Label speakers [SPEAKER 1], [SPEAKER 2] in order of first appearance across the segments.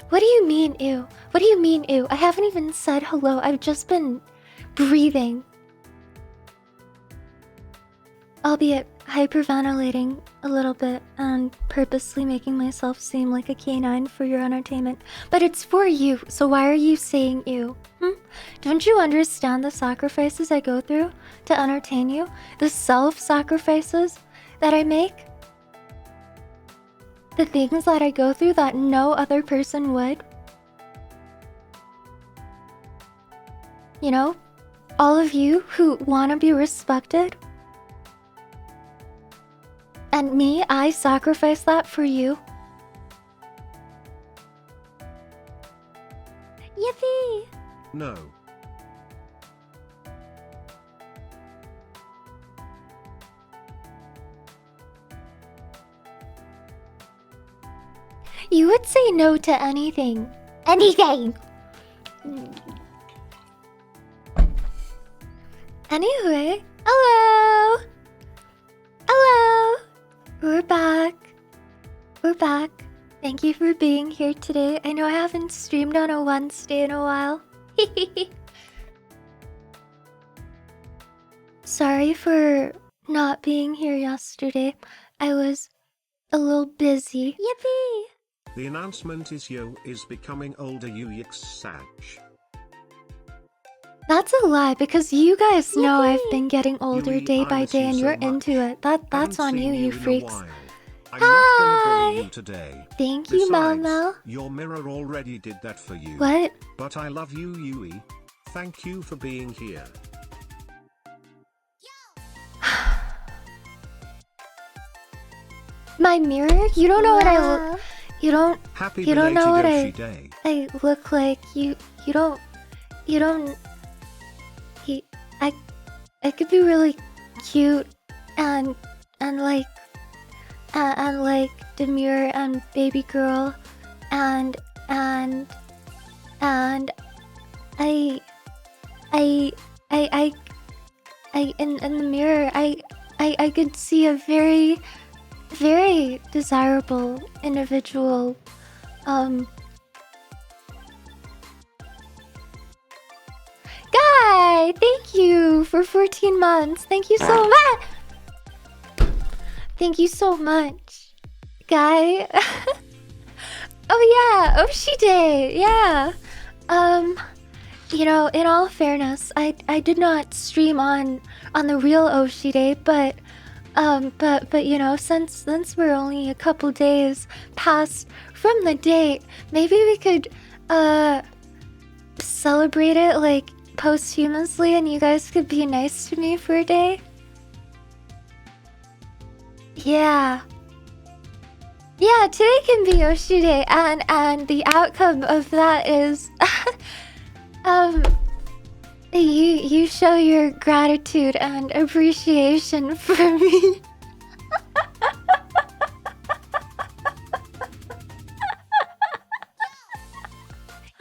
[SPEAKER 1] What do you mean, ew? What do you mean, ew? I haven't even said hello. I've just been breathing. Albeit hyperventilating a little bit and purposely making myself seem like a canine for your entertainment. But it's for you, so why are you saying ew? Don't you understand the sacrifices I go through to entertain you? The self-sacrifices that I make? The things that I go through that no other person would? You know, all of you who want to be respected. And me, I sacrifice that for you. Yippee!
[SPEAKER 2] No.
[SPEAKER 1] You would say no to anything. Anything! Anyway, hello! Hello! We're back. We're back. Thank you for being here today. I know I haven't streamed on a Wednesday in a while. Sorry for not being here yesterday. I was a little busy. Yippee!
[SPEAKER 2] The announcement is Yo is becoming older Yix Sag.
[SPEAKER 1] That's a lie because you guys know
[SPEAKER 2] Yippee!
[SPEAKER 1] I've been getting older
[SPEAKER 2] Yui,
[SPEAKER 1] day
[SPEAKER 2] I
[SPEAKER 1] by
[SPEAKER 2] miss
[SPEAKER 1] day
[SPEAKER 2] you
[SPEAKER 1] and
[SPEAKER 2] so
[SPEAKER 1] you're
[SPEAKER 2] much.
[SPEAKER 1] into it. That's
[SPEAKER 2] Haven't
[SPEAKER 1] on
[SPEAKER 2] seen
[SPEAKER 1] you, you
[SPEAKER 2] in a
[SPEAKER 1] freaks.
[SPEAKER 2] while. I'm
[SPEAKER 1] Hi!
[SPEAKER 2] not gonna bully you today.
[SPEAKER 1] Thank you, Mel
[SPEAKER 2] Besides,
[SPEAKER 1] Mel.
[SPEAKER 2] your mirror already did that for you.
[SPEAKER 1] What?
[SPEAKER 2] But I love you, Yui. Thank you for being here.
[SPEAKER 1] My mirror? You don't know what I look. You don't.
[SPEAKER 2] Happy
[SPEAKER 1] You don't know what
[SPEAKER 2] belated Oshi Day.
[SPEAKER 1] I look like. You don't. You don't. I could be really cute and like demure and baby girl and I in the mirror I could see a very desirable individual. Guy, thank you for 14 months. Thank you so much. Thank you so much, Guy. Oh yeah, Oshi Day. Yeah. You know, in all fairness, I did not stream on the real Oshi Day, but you know, since we're only a couple days past from the date, maybe we could celebrate it like posthumously and you guys could be nice to me for a day. Yeah, today can be Oshi Day, and the outcome of that is you show your gratitude and appreciation for me.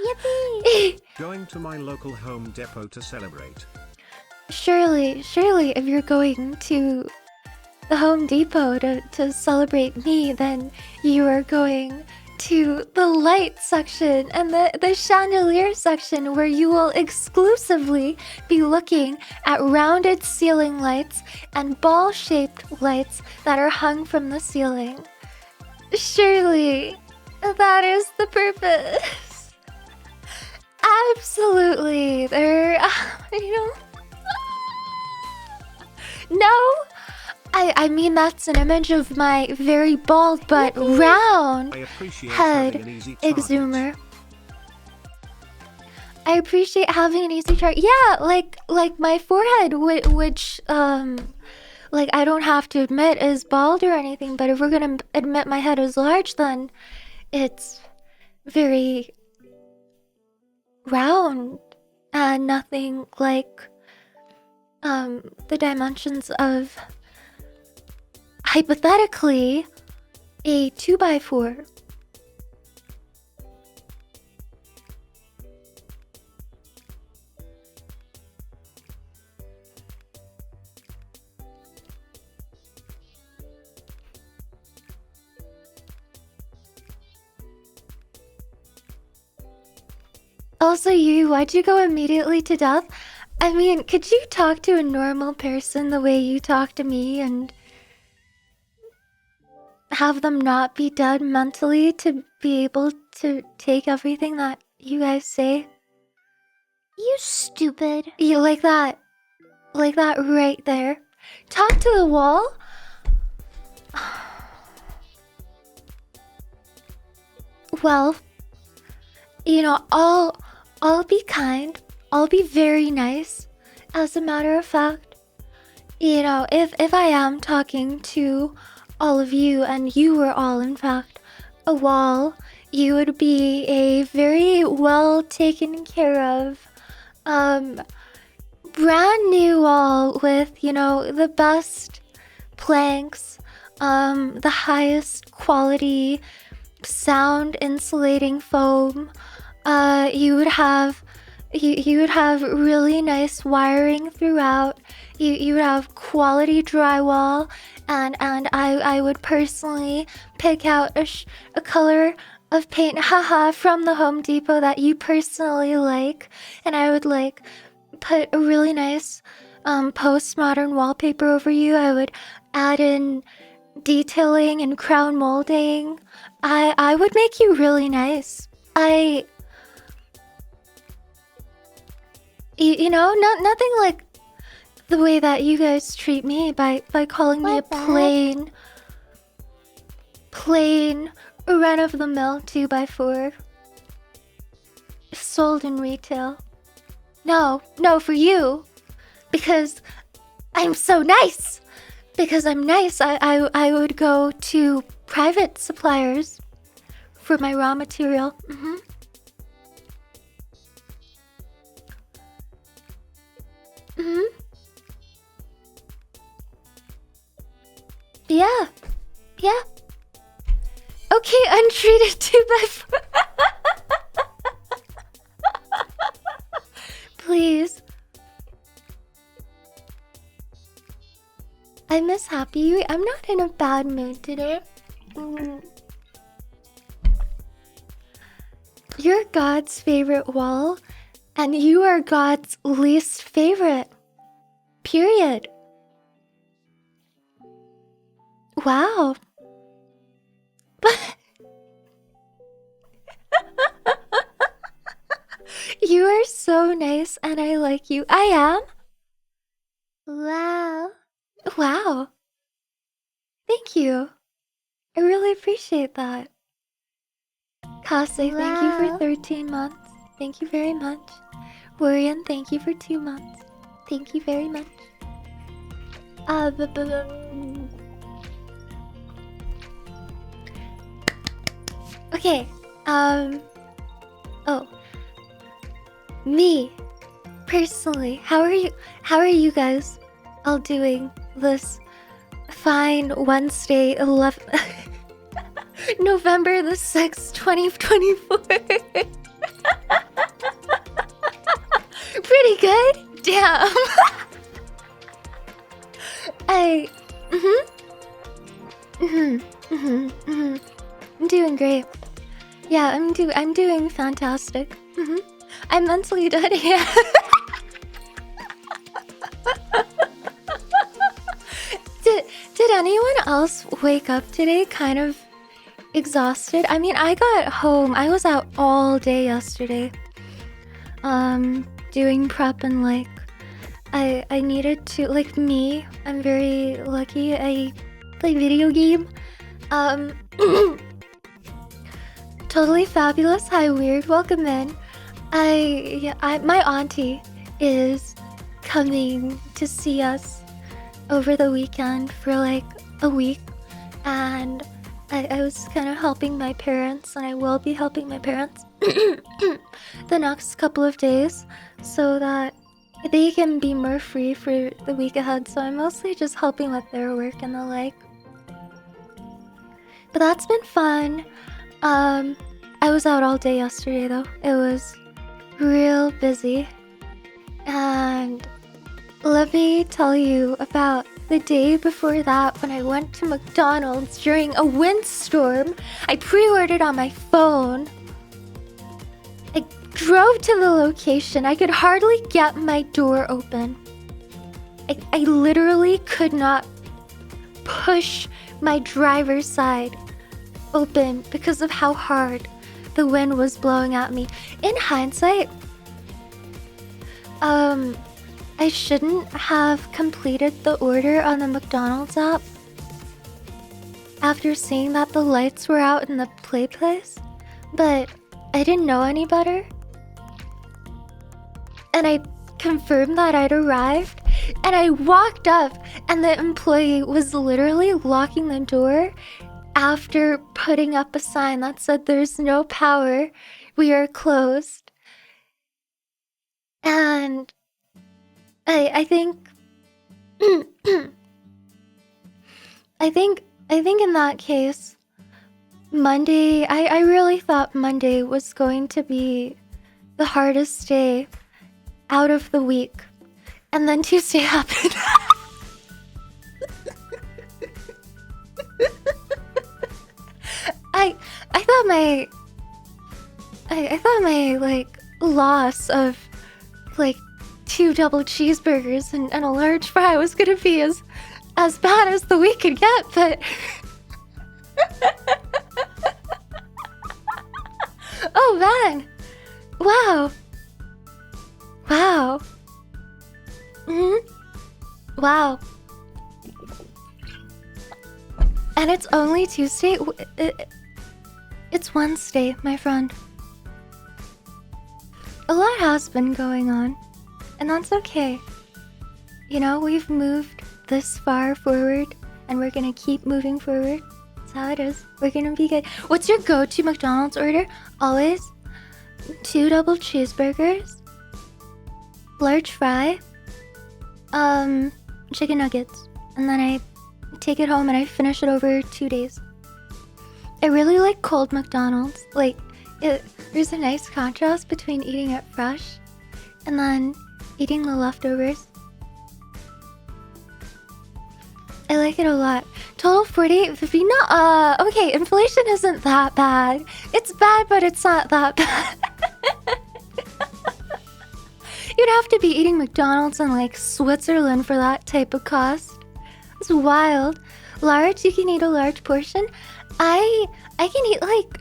[SPEAKER 1] Yippee!
[SPEAKER 2] Going to my local Home Depot to celebrate.
[SPEAKER 1] Surely, if you're going to the Home Depot to celebrate me, then you are going to the light section and the chandelier section, where you will exclusively be looking at rounded ceiling lights and ball-shaped lights that are hung from the ceiling. Surely, that is the purpose. Absolutely. You know... No! I mean, that's an image of my very bald but round head exhumer. I appreciate having an easy chart. Yeah, like my forehead, which like I don't have to admit is bald or anything, but if we're gonna admit my head is large, then it's very round and nothing like the dimensions of hypothetically a 2x4. Also, you, why'd you go immediately to death? I mean, could you talk to a normal person the way you talk to me and have them not be dead mentally to be able to take everything that you guys say?
[SPEAKER 3] You stupid.
[SPEAKER 1] You like that right there. Talk to the wall? Well, you know, I'll be kind. I'll be very nice. As a matter of fact, you know, if I am talking to all of you and you were all in fact a wall, you would be a very well taken care of brand new wall with, you know, the best planks, the highest quality sound insulating foam. You would have really nice wiring throughout. You would have quality drywall, and I would personally pick out a color of paint, haha, from the Home Depot that you personally like, and I would like put a really nice postmodern wallpaper over you. I would add in detailing and crown molding. I would make you really nice. You know, nothing like the way that you guys treat me by calling me a plain run of the mill 2x4 sold in retail. No, for you, because I'm so nice. Because I'm nice, I would go to private suppliers for my raw material. Yeah. Okay, untreated 2x4. Please. I miss Happy. I'm not in a bad mood today. You're God's favorite wall, and you are God's least favorite. Period. Wow. You are so nice, and I like you. I am. Wow. Thank you. I really appreciate that. Kase, thank you for 13 months. Thank you very much. Worian, thank you for 2 months. Thank you very much. Okay. Oh. Me. Personally, how are you guys all doing this fine Wednesday 11 November the 6th, 2024? Pretty good? Damn. I'm doing great. Yeah, I'm doing fantastic. I'm mentally done here. Did anyone else wake up today kind of exhausted? I mean, I got home. I was out all day yesterday. Doing prep and like I needed to, like, me, I'm very lucky. I play video game. Totally fabulous. Hi, weird. Welcome in. My auntie is coming to see us over the weekend for like a week, and I was kind of helping my parents, and I will be helping my parents the next couple of days so that they can be more free for the week ahead. So I'm mostly just helping with their work and the like. But that's been fun. I was out all day yesterday though. It was real busy. And let me tell you about the day before that when I went to McDonald's during a windstorm. I pre-ordered on my phone. I drove to the location. I could hardly get my door open. I literally could not push my driver's side open because of how hard the wind was blowing at me. In hindsight, I shouldn't have completed the order on the McDonald's app after seeing that the lights were out in the play place, but I didn't know any better. And I confirmed that I'd arrived, and I walked up, and the employee was literally locking the door after putting up a sign that said there's no power, we are closed. And I think I think in that case, Monday, I really thought Monday was going to be the hardest day out of the week. And then Tuesday happened. I thought my like loss of like 2 double cheeseburgers and a large fry was gonna be as bad as the week could get, but oh man, wow. Wow. And it's only Tuesday. It's Wednesday, my friend. A lot has been going on, and that's okay. You know, we've moved this far forward, and we're gonna keep moving forward. That's how it is. We're gonna be good. What's your go-to McDonald's order? Always 2 double cheeseburgers, large fry, chicken nuggets, and then I take it home and I finish it over 2 days. I really like cold McDonald's. Like, there's a nice contrast between eating it fresh and then eating the leftovers. I like it a lot. Total 48.50. No, okay, inflation isn't that bad. It's bad, but it's not that bad. You'd have to be eating McDonald's in like Switzerland for that type of cost. It's wild. Large, you can eat a large portion. I can eat like,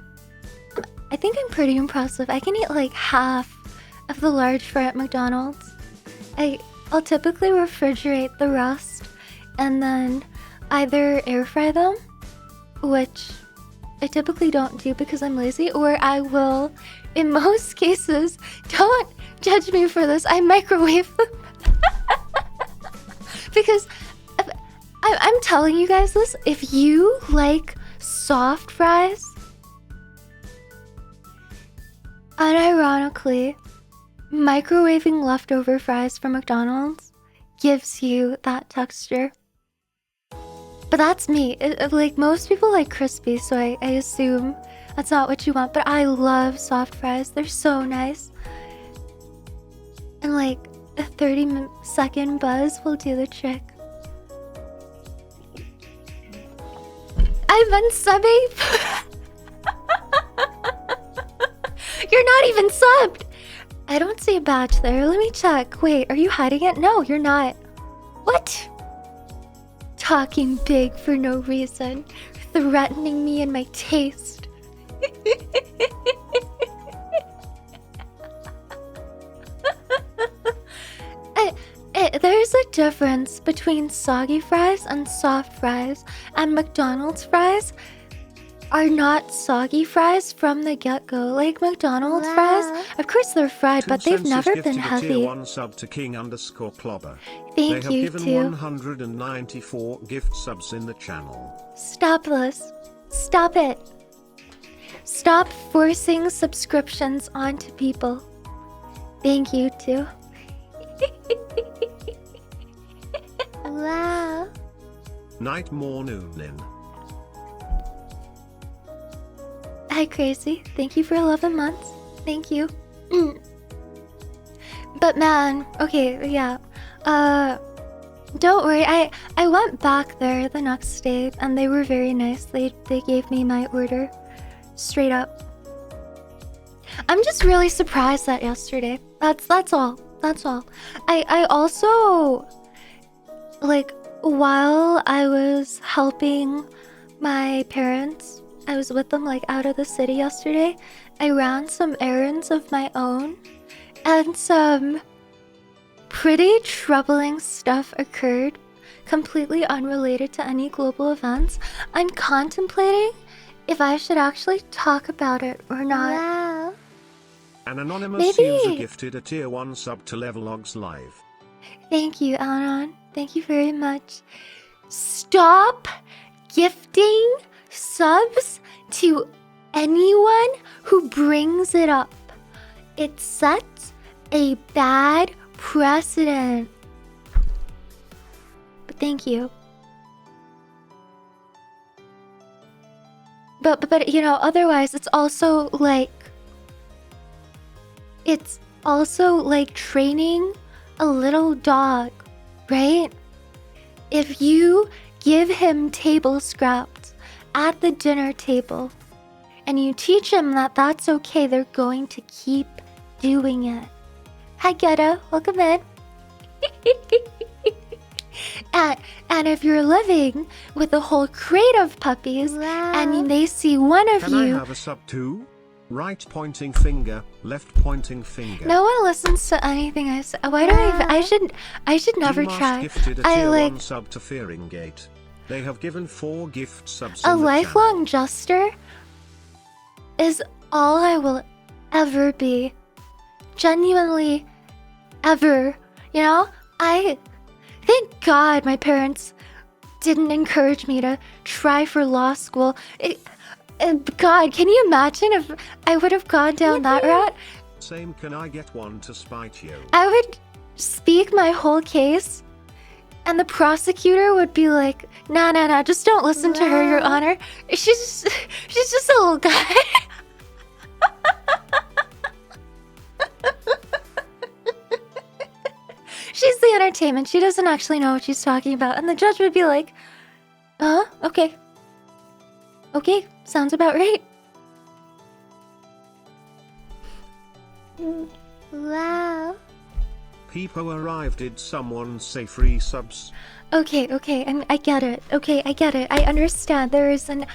[SPEAKER 1] I think I'm pretty impressive. I can eat like half of the large fry at McDonald's. I'll typically refrigerate the rest and then either air fry them, which I typically don't do because I'm lazy, or I will, in most cases, don't judge me for this, I microwave them. Because I'm telling you guys this, if you like soft fries, unironically, microwaving leftover fries from McDonald's gives you that texture. But that's me. Like, most people like crispy, so I assume that's not what you want. But I love soft fries. They're so nice. And like, a 30-second buzz will do the trick. I've been subbing. You're not even subbed. I don't see a badge there. Let me check. Wait, are you hiding it? No, you're not. What? Talking big for no reason. Threatening me and my taste. There's a difference between soggy fries and soft fries, and McDonald's fries are not soggy fries from the get-go. Like McDonald's fries, of course they're fried, but they've never been heavy.
[SPEAKER 2] Tier 1 sub to King_Clobber.
[SPEAKER 1] Thank
[SPEAKER 2] they
[SPEAKER 1] you,
[SPEAKER 2] have given
[SPEAKER 1] too.
[SPEAKER 2] 194 gift subs in the channel.
[SPEAKER 1] Stop this. Stop it. Stop forcing subscriptions onto people. Thank you, too. Wow.
[SPEAKER 2] Night morning.
[SPEAKER 1] Hi, Crazy. Thank you for 11 months. Thank you. But man, okay, yeah. Don't worry. I went back there the next day, and they were very nice. They gave me my order straight up. I'm just really surprised that yesterday. That's all. That's all. I also, like, while I was helping my parents, I was with them like out of the city yesterday. I ran some errands of my own, and some pretty troubling stuff occurred, completely unrelated to any global events. I'm contemplating if I should actually talk about it or not.
[SPEAKER 3] Wow.
[SPEAKER 2] An anonymous user gifted a tier 1 sub to Levelogs Live.
[SPEAKER 1] Thank you, Anon. Thank you very much. Stop gifting subs to anyone who brings it up. It sets a bad precedent. But thank you. But you know, otherwise it's also like training a little dog, right? If you give him table scraps at the dinner table and you teach him that that's okay, they're going to keep doing it. Hi Getta, welcome in. And if you're living with a whole crate of puppies,
[SPEAKER 3] wow,
[SPEAKER 1] and they see one of
[SPEAKER 2] Can
[SPEAKER 1] you...
[SPEAKER 2] I have a sub too? Right pointing finger, left pointing finger.
[SPEAKER 1] No one listens to anything I say. Why do I should never
[SPEAKER 2] Gmas
[SPEAKER 1] try.
[SPEAKER 2] Gifted a
[SPEAKER 1] I
[SPEAKER 2] tier
[SPEAKER 1] like
[SPEAKER 2] 1 sub to Fearing Gate. They have given 4 gift subs
[SPEAKER 1] a
[SPEAKER 2] in the
[SPEAKER 1] lifelong jester is all I will ever be. Genuinely, ever. You know, thank God my parents didn't encourage me to try for law school. God, can you imagine if I would have gone down that route?
[SPEAKER 2] Same, can I get one to spite you?
[SPEAKER 1] I would speak my whole case, and the prosecutor would be like, nah, just don't listen to her, Your Honor. She's just a little guy. She's the entertainment. She doesn't actually know what she's talking about. And the judge would be like, okay. Okay, sounds about right.
[SPEAKER 3] Wow.
[SPEAKER 2] Peepo arrived. Did someone say free subs?
[SPEAKER 1] Okay, and I get it. Okay, I get it. I understand. There is an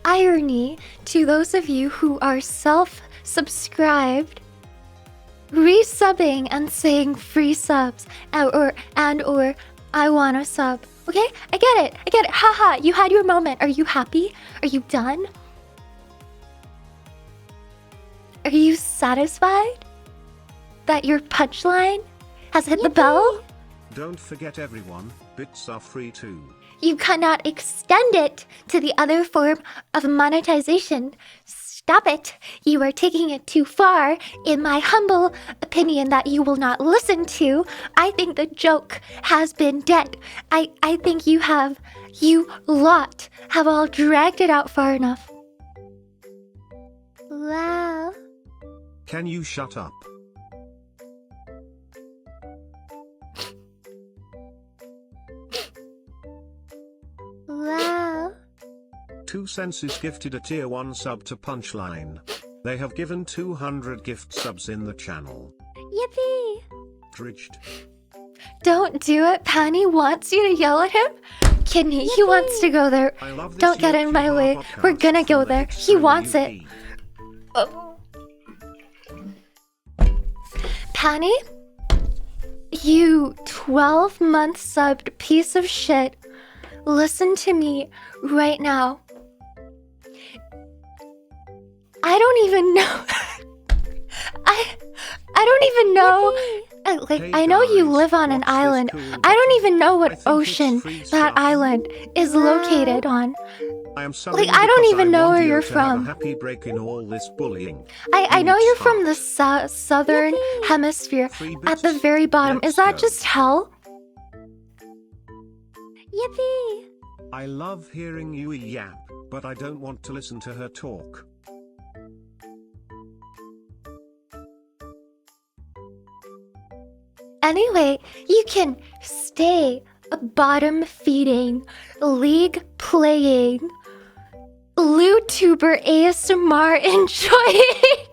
[SPEAKER 1] irony to those of you who are self-subscribed resubbing and saying free subs or I want a sub. Okay? I get it. Haha, you had your moment. Are you happy? Are you done? Are you satisfied that your punchline has hit the bell?
[SPEAKER 2] Don't forget everyone, bits are free too.
[SPEAKER 1] You cannot extend it to the other form of monetization. Stop it. You are taking it too far, in my humble opinion that you will not listen to. I think the joke has been dead. I think you lot have all dragged it out far enough.
[SPEAKER 3] Wow.
[SPEAKER 2] Can you shut up?
[SPEAKER 3] Wow.
[SPEAKER 2] 2 Senses gifted a tier 1 sub to Punchline. They have given 200 gift subs in the channel.
[SPEAKER 3] Yippee.
[SPEAKER 2] Dridged.
[SPEAKER 1] Don't do it. Panny wants you to yell at him. Kidney, he wants to go there.
[SPEAKER 2] I love this
[SPEAKER 1] Don't get in my way. We're gonna go there. He wants it. Panny, you 12-month subbed piece of shit. Listen to me right now. I don't even know. I don't even know.
[SPEAKER 2] Hey
[SPEAKER 1] I know you
[SPEAKER 2] guys,
[SPEAKER 1] live on an
[SPEAKER 2] what's this
[SPEAKER 1] island.
[SPEAKER 2] cool
[SPEAKER 1] I don't even know
[SPEAKER 2] I
[SPEAKER 1] what
[SPEAKER 2] think it's
[SPEAKER 1] ocean
[SPEAKER 2] free
[SPEAKER 1] that
[SPEAKER 2] stuff.
[SPEAKER 1] island is located on.
[SPEAKER 2] I am subbing
[SPEAKER 1] Like, I don't
[SPEAKER 2] because
[SPEAKER 1] even
[SPEAKER 2] I
[SPEAKER 1] know
[SPEAKER 2] want
[SPEAKER 1] where
[SPEAKER 2] you
[SPEAKER 1] you're
[SPEAKER 2] to have
[SPEAKER 1] from.
[SPEAKER 2] a happy break in all this bullying.
[SPEAKER 1] I know
[SPEAKER 2] Boots
[SPEAKER 1] you're from
[SPEAKER 2] heart.
[SPEAKER 1] the southern hemisphere,
[SPEAKER 2] Free
[SPEAKER 1] at the
[SPEAKER 2] bits.
[SPEAKER 1] very bottom.
[SPEAKER 2] Let's
[SPEAKER 1] Is that
[SPEAKER 2] go.
[SPEAKER 1] just hell?
[SPEAKER 3] Yippee.
[SPEAKER 2] I love hearing you yap, but I don't want to listen to her talk.
[SPEAKER 1] Anyway, you can stay a bottom feeding, league playing, LouTuber ASMR enjoying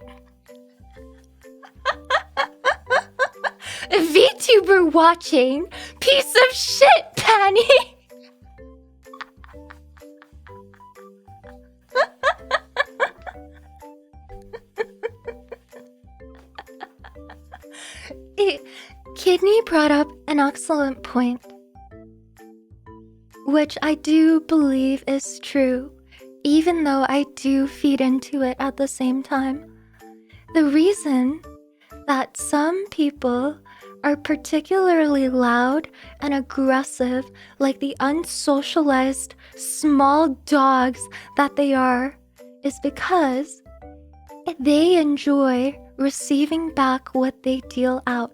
[SPEAKER 1] were watching. Piece of shit, Penny! Kidney brought up an excellent point, which I do believe is true, even though I do feed into it at the same time. The reason that some people are particularly loud and aggressive, like the unsocialized small dogs that they are, is because they enjoy receiving back what they deal out.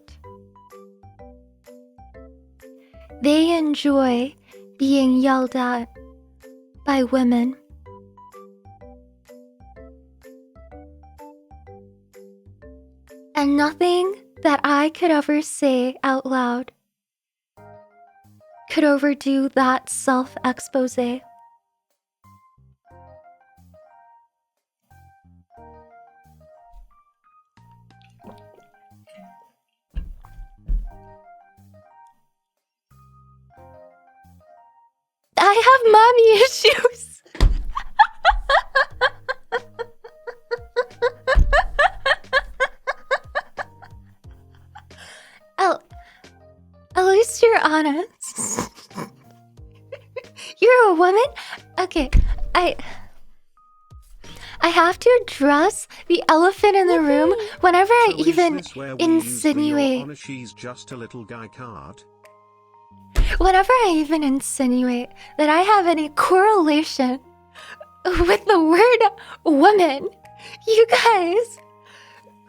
[SPEAKER 1] They enjoy being yelled at by women. And nothing that I could ever say out loud could overdo that self-expose. I have mommy issues. At least you're honest. You're a woman? Okay, I have to address the elephant in the room whenever I
[SPEAKER 2] So
[SPEAKER 1] even
[SPEAKER 2] is this where we
[SPEAKER 1] insinuate.
[SPEAKER 2] use the She's just a little guy card?
[SPEAKER 1] Whenever I even insinuate that I have any correlation with the word woman, you guys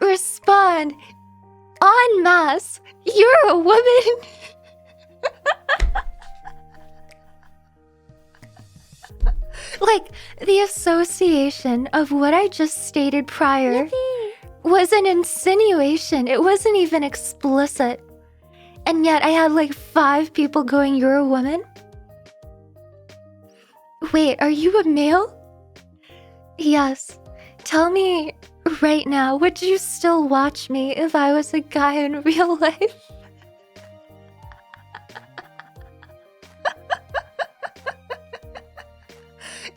[SPEAKER 1] respond en masse. You're a woman. Like, the association of what I just stated prior was an insinuation. It wasn't even explicit. And yet I had like 5 people going, "You're a woman?" Wait, are you a male? Yes. Tell me right now, would you still watch me if I was a guy in real life?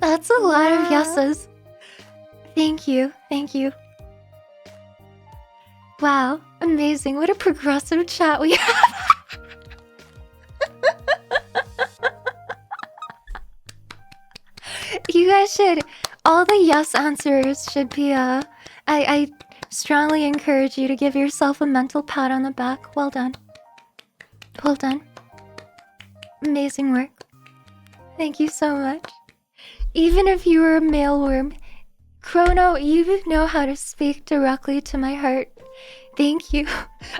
[SPEAKER 1] That's a lot of yeses. Thank you, thank you. Wow, amazing. What a progressive chat we have. You guys should, all the yes answers should be, I strongly encourage you to give yourself a mental pat on the back. Well done. Well done. Amazing work. Thank you so much. Even if you were a mailworm, Chrono, you know how to speak directly to my heart. Thank you.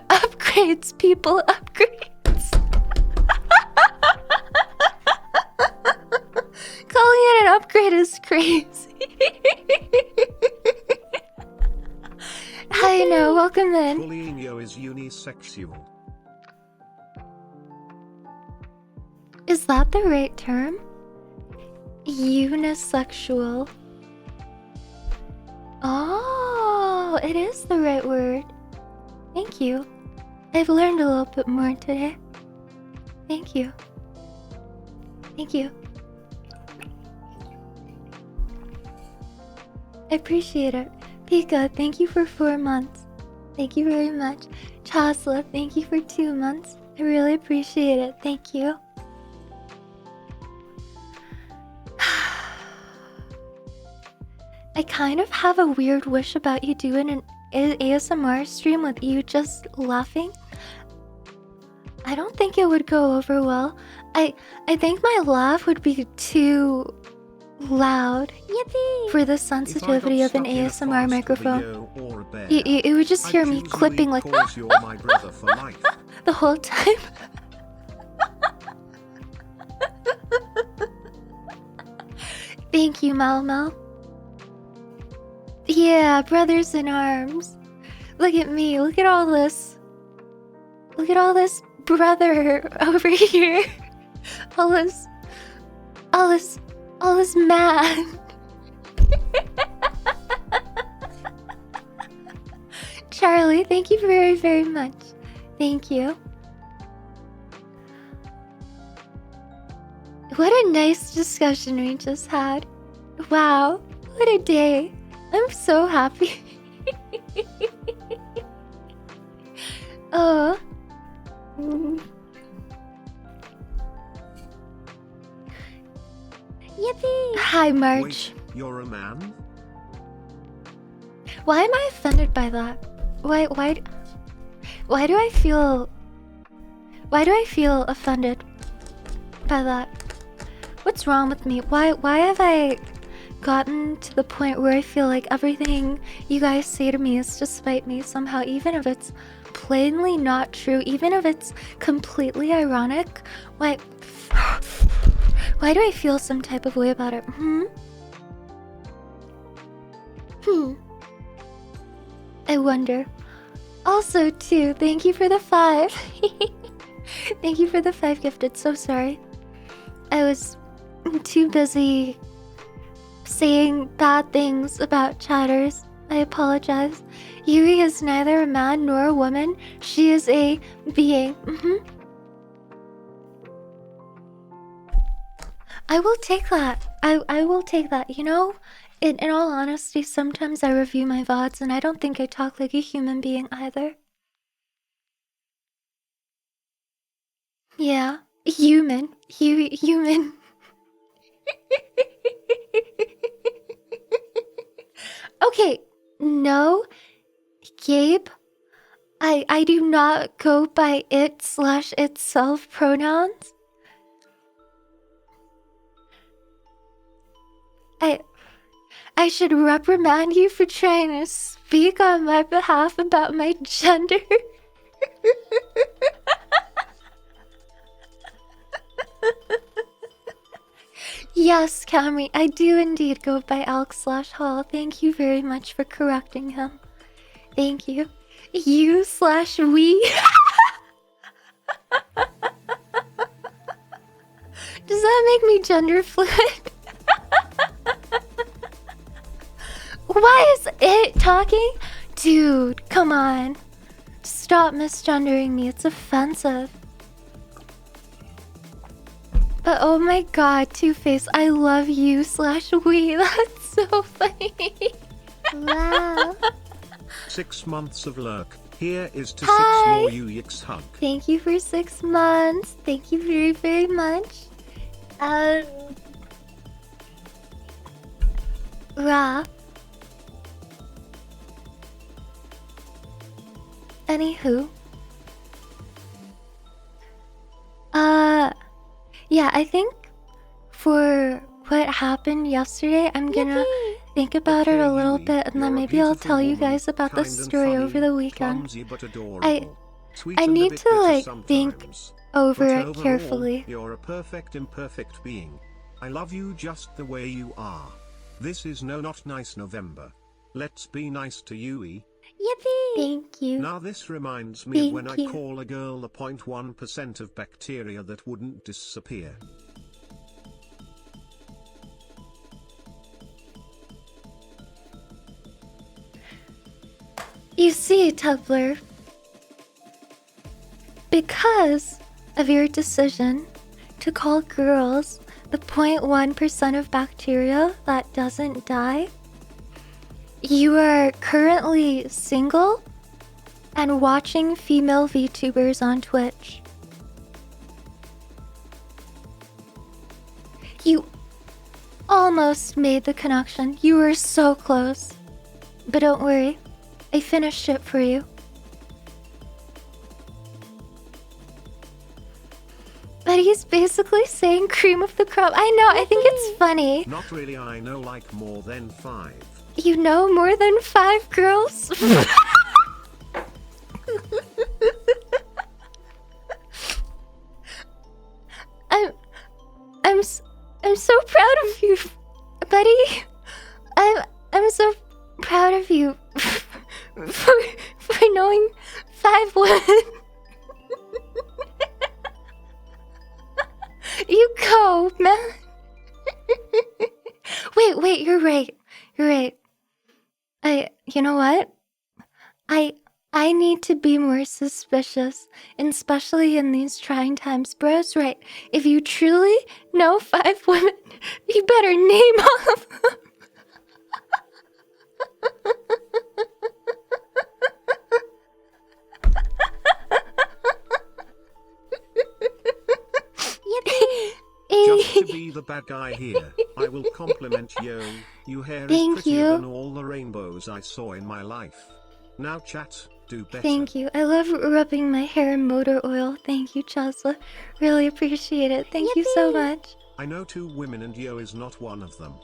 [SPEAKER 1] Upgrades, people, upgrades. Calling it an upgrade is crazy. Hi, no, welcome in.
[SPEAKER 2] Bullying is unisexual.
[SPEAKER 1] Is that the right term? Unisexual. Oh, it is the right word. Thank you. I've learned a little bit more today. Thank you. Thank you. I appreciate it. Pika, thank you for 4 months. Thank you very much. Chasla, thank you for 2 months. I really appreciate it. Thank you. I kind of have a weird wish about you doing an ASMR stream with you just laughing. I don't think it would go over well. I think my laugh would be too loud for the sensitivity of an ASMR microphone. You would just hear me clipping like the whole time. Thank you, Mal. Yeah, brothers in arms. Look at me. Look at all this. Look at all this brother over here. All this man. Charlie, thank you very, very much. Thank you. What a nice discussion we just had. Wow, what a day. I'm so happy. Oh.
[SPEAKER 3] Yippee!
[SPEAKER 1] Hi, March.
[SPEAKER 2] Wait, you're a man?
[SPEAKER 1] Why am I offended by that? Why do I feel offended by that? What's wrong with me? Why have I gotten to the point where I feel like everything you guys say to me is to spite me somehow, even if it's plainly not true, even if it's completely ironic? Why do I feel some type of way about it? I wonder. Also, too, thank you for the 5. Thank you for the 5 gifted. So sorry. I was too busy saying bad things about chatters. I apologize. Yui is neither a man nor a woman. She is a being. I will take that. I will take that. You know, in all honesty, sometimes I review my VODs and I don't think I talk like a human being either. Yeah, human. Human. Okay, no, Gabe, I do not go by it/itself pronouns. I should reprimand you for trying to speak on my behalf about my gender. Yes, Camry, I do indeed go by Alk/Hall. Thank you very much for correcting him. Thank you. You/we. Does that make me gender fluid? Why is it talking? Dude, come on. Stop misgendering me. It's offensive. But oh my god, Two-Face, I love you/we. That's so funny.
[SPEAKER 3] Wow.
[SPEAKER 2] 6 months of lurk. Here is to
[SPEAKER 1] Hi.
[SPEAKER 2] 6 more Uyix hug.
[SPEAKER 1] Thank you for 6 months. Thank you very, very much. Ra. Anywho. Yeah, I think for what happened yesterday, I'm gonna think about it a little bit, and then maybe I'll tell you guys about the story over the weekend. I need to like think over it carefully.
[SPEAKER 2] You're a perfect imperfect being. I love you just the way you are. This is no not nice November. Let's be nice to Yui.
[SPEAKER 3] Yippee!
[SPEAKER 1] Thank you.
[SPEAKER 2] Now this reminds me of when
[SPEAKER 1] Thank
[SPEAKER 2] I
[SPEAKER 1] you.
[SPEAKER 2] call a girl a 0.1% of bacteria that wouldn't disappear.
[SPEAKER 1] You see, Tubler, because of your decision to call girls the 0.1% of bacteria that doesn't die, you are currently single and watching female VTubers on Twitch. You almost made the connection. You were so close. But don't worry, I finished it for you. But he's basically saying cream of the crop. I know, I think it's funny.
[SPEAKER 2] Not really, I know like more than 5.
[SPEAKER 1] You know more than 5 girls? I'm so proud of you, buddy. I'm so proud of you for knowing 5 women. You go, man. Wait, you're right. You know what? I need to be more suspicious, and especially in these trying times. Bro's right. If you truly know 5 women, you better name all of them.
[SPEAKER 2] Just to be the bad guy here, I will compliment Yo. Your hair is
[SPEAKER 1] Thank
[SPEAKER 2] prettier
[SPEAKER 1] you.
[SPEAKER 2] than all the rainbows I saw in my life. Now chat, do better.
[SPEAKER 1] Thank you. I love rubbing my hair in motor oil. Thank you, Chelsea. Really appreciate it. Thank you so much.
[SPEAKER 2] I know 2 women and Yo is not one of them.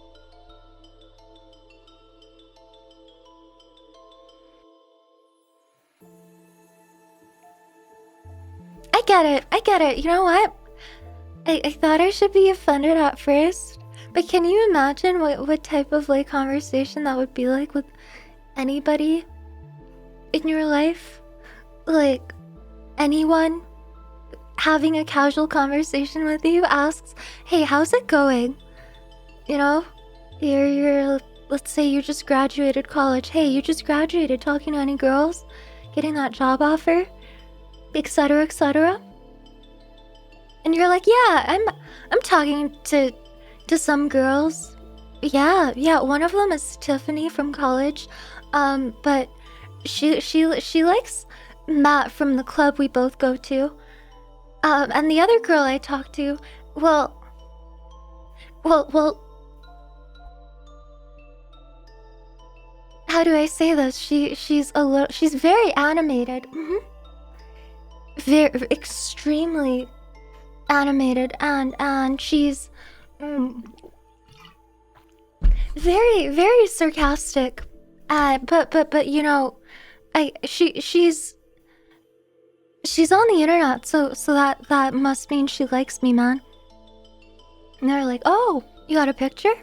[SPEAKER 1] I get it. I get it. You know what? I thought I should be offended at first, but can you imagine what type of like conversation that would be like with anybody in your life? Like anyone having a casual conversation with you asks, "Hey, how's it going?" You know, you're let's say you just graduated college. Hey, you just graduated. Talking to any girls? Getting that job offer? Etc. etc. And you're like, yeah, I'm talking to some girls. Yeah, one of them is Tiffany from college. But she likes Matt from the club we both go to. And the other girl I talk to, well, how do I say this? She's very animated. Very extremely animated, and she's very sarcastic. But you know, she's on the internet, so that must mean she likes me, man. And they're like, "Oh, you got a picture?"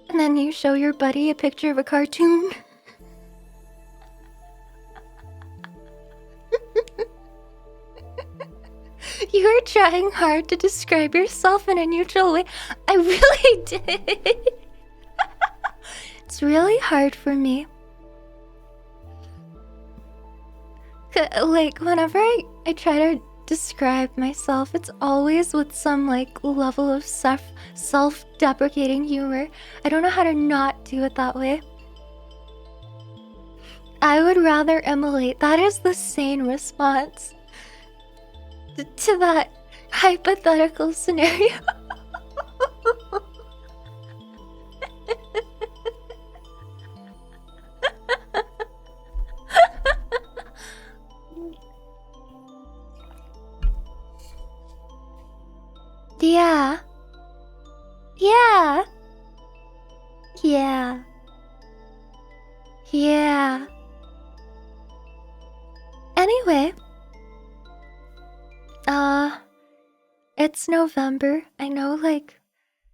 [SPEAKER 1] And then you show your buddy a picture of a cartoon. You were trying hard to describe yourself in a neutral way. I really did. It's really hard for me. Like, whenever I try to describe myself, it's always with some, like, level of self-deprecating humor. I don't know how to not do it that way. I would rather emulate. That is the sane response to that hypothetical scenario. Yeah. Anyway, it's November. I know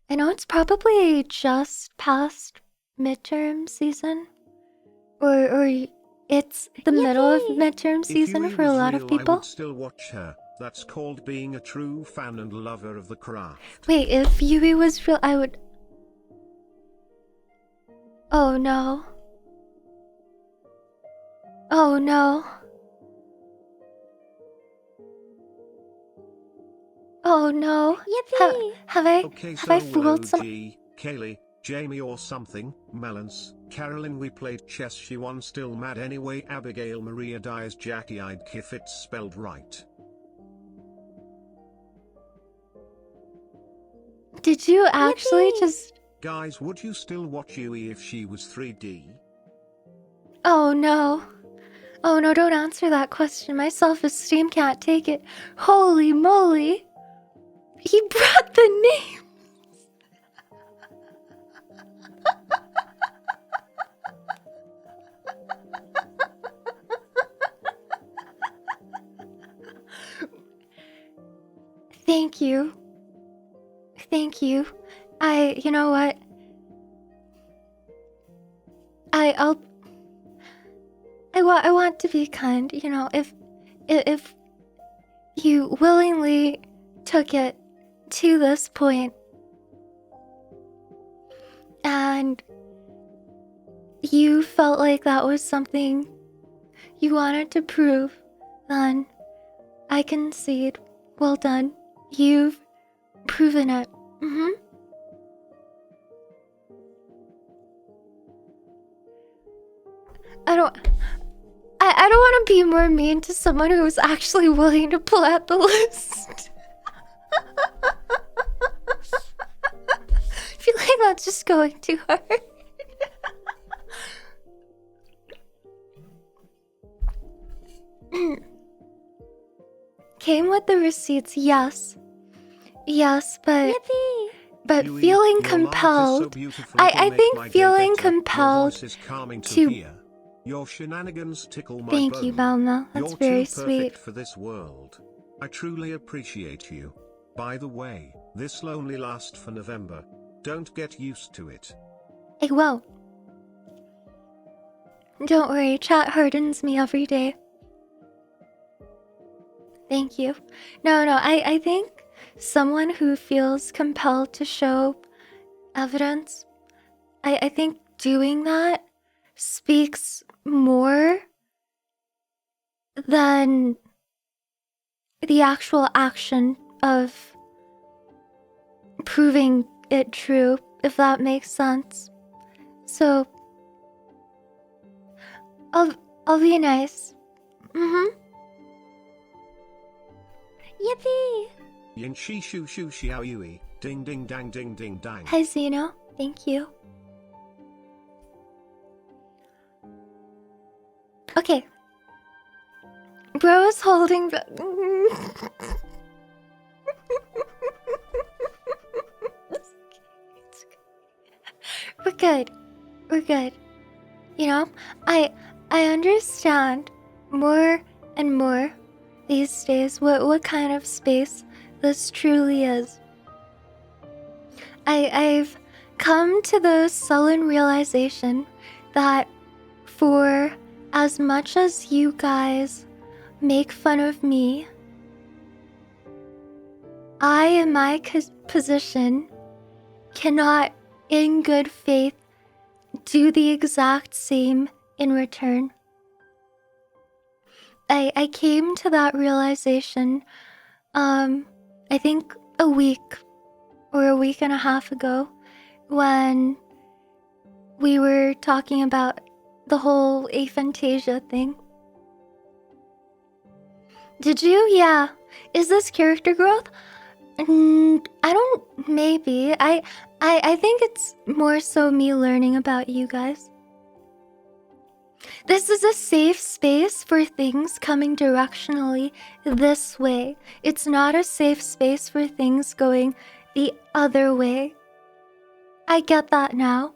[SPEAKER 1] it's probably just past midterm season, or it's the middle of midterm season
[SPEAKER 2] If Yui
[SPEAKER 1] for a
[SPEAKER 2] was
[SPEAKER 1] lot
[SPEAKER 2] real,
[SPEAKER 1] of
[SPEAKER 2] I
[SPEAKER 1] people.
[SPEAKER 2] would still watch her. That's called being a true fan and lover of the craft.
[SPEAKER 1] Wait, if Yui was real, I would. Oh no. Oh no. Oh no.
[SPEAKER 3] Yippee!
[SPEAKER 1] Have I
[SPEAKER 2] Okay,
[SPEAKER 1] have
[SPEAKER 2] so
[SPEAKER 1] I
[SPEAKER 2] will
[SPEAKER 1] fooled some?
[SPEAKER 2] OG, Kaylee, Jamie or something, Melons, Carolyn we played chess she won still mad anyway Abigail Maria dies Jackie-eyed if it's spelled right.
[SPEAKER 1] Did you actually
[SPEAKER 3] Yippee!
[SPEAKER 1] just?
[SPEAKER 2] Guys, would you still watch Yui if she was 3D?
[SPEAKER 1] Oh no. Oh no, don't answer that question. My self-esteem can't take it. Holy moly. He brought the name. Thank you. Thank you. You know what? I want to be kind, you know, if you willingly took it to this point and you felt like that was something you wanted to prove, then I concede. Well done. You've proven it. I don't want to be more mean to someone who's actually willing to pull out the list. I feel like that's just going too hard. Came with the receipts, yes. Yes, but...
[SPEAKER 3] Yippee!
[SPEAKER 1] But
[SPEAKER 2] Huey,
[SPEAKER 1] feeling
[SPEAKER 2] your laugh is so
[SPEAKER 1] compelled...
[SPEAKER 2] beautiful,
[SPEAKER 1] I
[SPEAKER 2] it'll make
[SPEAKER 1] think
[SPEAKER 2] my day
[SPEAKER 1] feeling
[SPEAKER 2] better. Your
[SPEAKER 1] compelled
[SPEAKER 2] voice is calming
[SPEAKER 1] to...
[SPEAKER 2] hear. Your shenanigans tickle my
[SPEAKER 1] Thank you,
[SPEAKER 2] bone.
[SPEAKER 1] Balna. That's
[SPEAKER 2] You're
[SPEAKER 1] very
[SPEAKER 2] too
[SPEAKER 1] sweet.
[SPEAKER 2] perfect for this world. I truly appreciate you. By the way, this'll only last for November. Don't get used to it.
[SPEAKER 1] I won't. Don't worry, chat hardens me every day. Thank you. No, I think someone who feels compelled to show evidence, I think doing that speaks more than the actual action of proving it true, if that makes sense. So, I'll be nice.
[SPEAKER 3] Yippee!
[SPEAKER 2] Yin shi shu shu xiao yui. Ding ding dang ding ding dang.
[SPEAKER 1] Hi, Zeno. Thank you. Okay. Bro is holding the... We're good. We're good. You know, I understand more and more these days what kind of space this truly is. I've come to the sullen realization that for as much as you guys make fun of me, I in my position cannot in good faith do the exact same in return. I came to that realization I think a week or a week and a half ago when we were talking about the whole Aphantasia thing. Did you? Yeah. Is this character growth? I don't... Maybe. I think it's more so me learning about you guys. This is a safe space for things coming directionally this way. It's not a safe space for things going the other way. I get that now.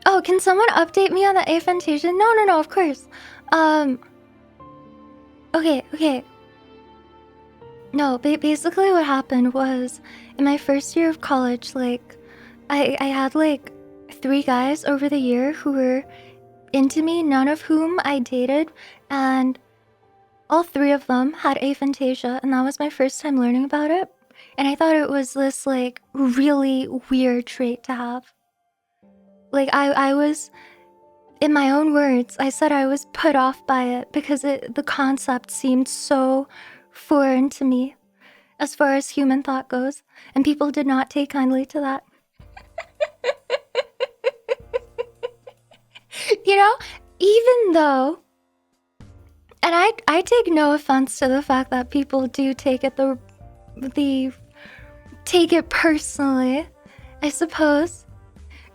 [SPEAKER 1] Oh, can someone update me on the Aphantasia? No, of course. Okay. No, basically what happened was, in my first year of college, like, I had, like, 3 guys over the year who were into me, none of whom I dated, and all 3 of them had Aphantasia, and that was my first time learning about it. And I thought it was this, like, really weird trait to have. Like, I was, in my own words, I said I was put off by it because the concept seemed so foreign to me as far as human thought goes, and people did not take kindly to that. You know, even though, and I take no offense to the fact that people do take it take it personally, I suppose.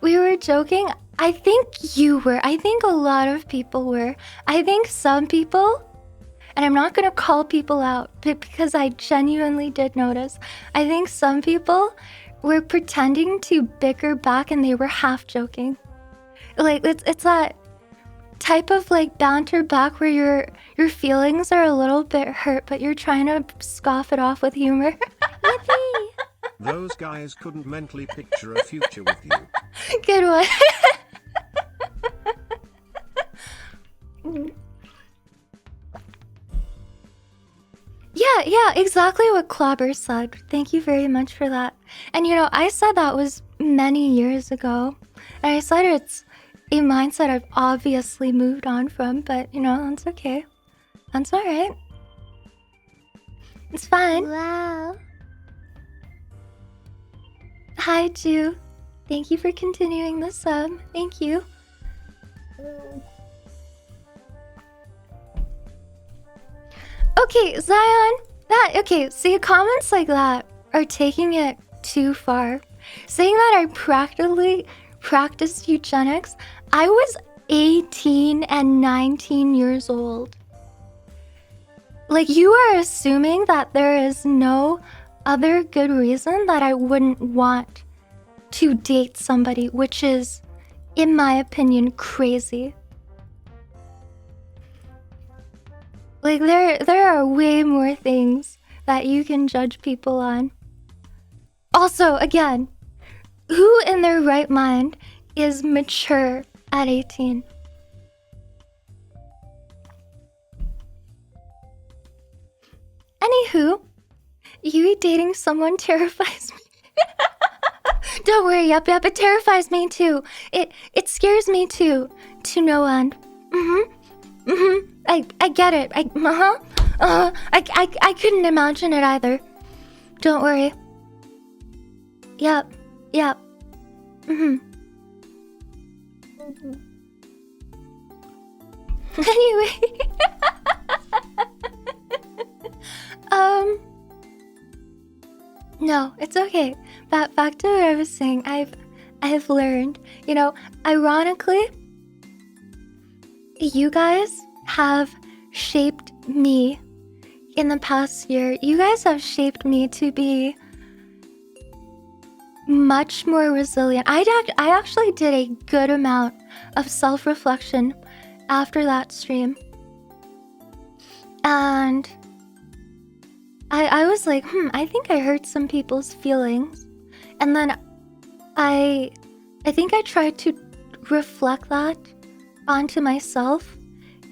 [SPEAKER 1] We were joking. I think you were. I think a lot of people were. I think some people, and I'm not gonna call people out, but because I genuinely did notice, I think some people were pretending to bicker back and they were half joking. Like, it's that type of, like, banter back where your feelings are a little bit hurt, but you're trying to scoff it off with humor.
[SPEAKER 3] Yippee!
[SPEAKER 2] Those guys couldn't mentally picture a future with you.
[SPEAKER 1] Good one. Yeah, Yeah, exactly what Clobber said. Thank you very much for that. And you know, I said that was many years ago. And I said it's a mindset I've obviously moved on from, but you know, that's okay. That's alright. It's fine.
[SPEAKER 3] Wow.
[SPEAKER 1] Hi, Ju. Thank you for continuing the sub. Thank you. Okay, Zion. Okay, see, comments like that are taking it too far. Saying that I practically practiced eugenics, I was 18 and 19 years old. Like, you are assuming that there is no other good reason that I wouldn't want to date somebody, which is, in my opinion, crazy. Like, there are way more things that you can judge people on. Also, again, who in their right mind is mature at 18? Anywho, you dating someone terrifies me. Don't worry, Yapp, it terrifies me too. It scares me too, to no end. I get it. I couldn't imagine it either. Don't worry. Yep. Anyway. No, it's okay. Back to what I was saying. I've learned, you know, ironically, you guys have shaped me in the past year. You guys have shaped me to be much more resilient. I actually did a good amount of self-reflection after that stream. And I was like, I think I hurt some people's feelings. And then I think I tried to reflect that onto myself.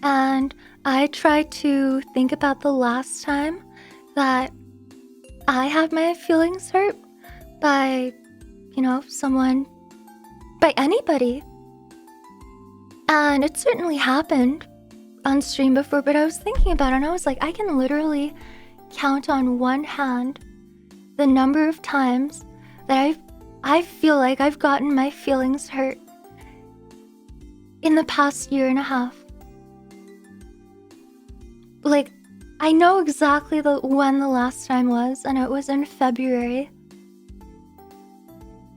[SPEAKER 1] And I tried to think about the last time that I had my feelings hurt by, you know, someone, by anybody. And it certainly happened on stream before, but I was thinking about it and I was like, I can literally count on one hand the number of times that I feel like I've gotten my feelings hurt in the past year and a half. Like, I know exactly when the last time was, and it was in February.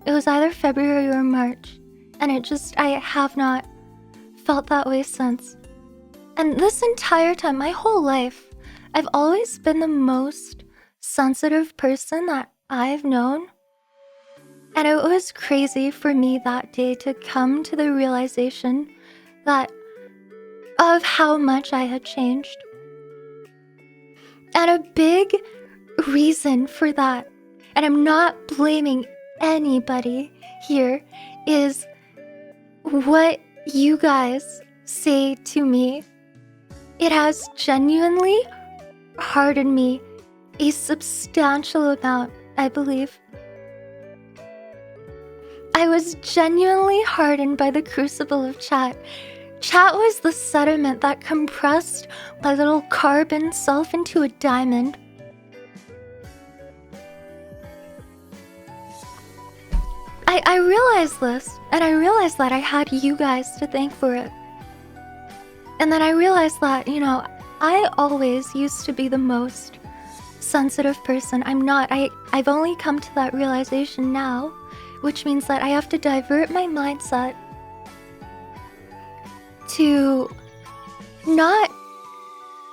[SPEAKER 1] It was either February or March, and I have not felt that way since. And this entire time, my whole life, I've always been the most sensitive person that I've known. And it was crazy for me that day to come to the realization of how much I had changed. And a big reason for that, and I'm not blaming anybody here, is what you guys say to me. It has genuinely hardened me a substantial amount, I believe. I was genuinely hardened by the crucible of chat. Chat was the sediment that compressed my little carbon self into a diamond. I realized this, and I realized that I had you guys to thank for it. And then I realized that, you know, I always used to be the most sensitive person. I'm not. I've only come to that realization now, which means that I have to divert my mindset to not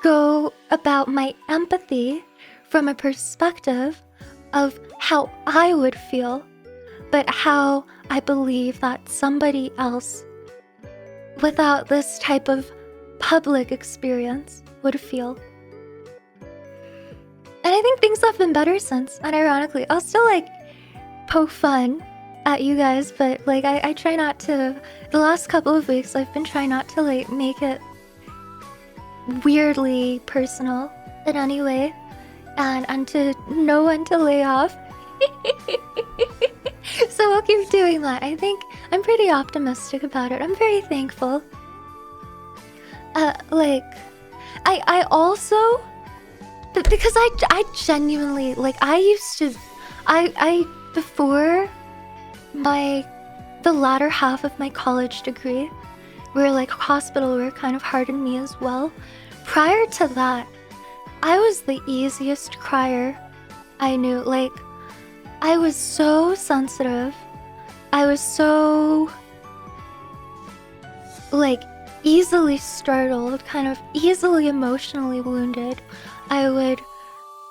[SPEAKER 1] go about my empathy from a perspective of how I would feel, but how I believe that somebody else, without this type of public experience, would feel. And I think things have been better since, and ironically, I'll still like poke fun at you guys, but like I try not to. The last couple of weeks I've been trying not to like make it weirdly personal in any way. and to know when to lay off. So we'll keep doing that. I think I'm pretty optimistic about it. I'm very thankful. Like, I also, because I genuinely, like, I used to, I before the latter half of my college degree, where like hospital work kind of hardened me as well. Prior to that, I was the easiest crier I knew. Like, I was so sensitive. I was so, like, easily startled, kind of easily emotionally wounded. I would,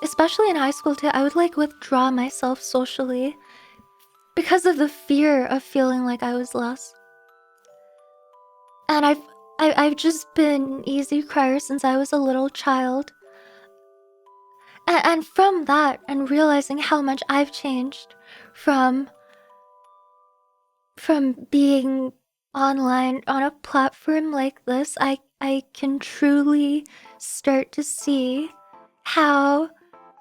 [SPEAKER 1] especially in high school too, I would like withdraw myself socially because of the fear of feeling like I was less. And I've just been an easy crier since I was a little child. And from that, and realizing how much I've changed from being online on a platform like this, I can truly start to see how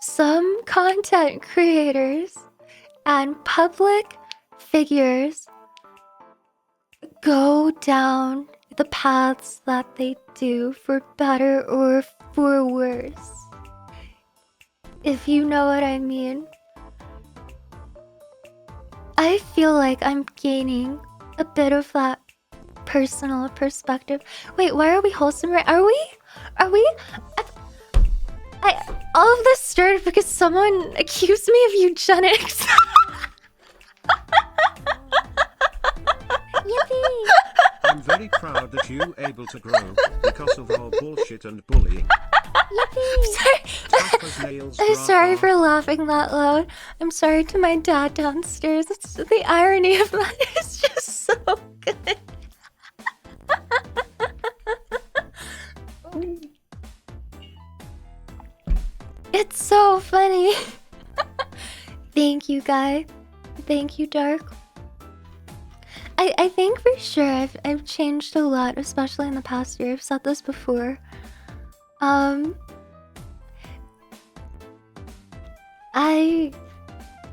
[SPEAKER 1] some content creators and public figures go down the paths that they do, for better or for worse. If you know what I mean. I feel like I'm gaining a bit of that personal perspective. Wait, why are we wholesome? Are we? All of this started because someone accused me of eugenics.
[SPEAKER 3] Yippee!
[SPEAKER 2] I'm very proud that you able to grow because of our bullshit and bullying.
[SPEAKER 1] I'm sorry for laughing that loud. I'm sorry to my dad downstairs. It's, the irony of that is just so good. It's so funny. Thank you, Guy. Thank you, Dark. I think for sure I've changed a lot, especially in the past year. I've said this before.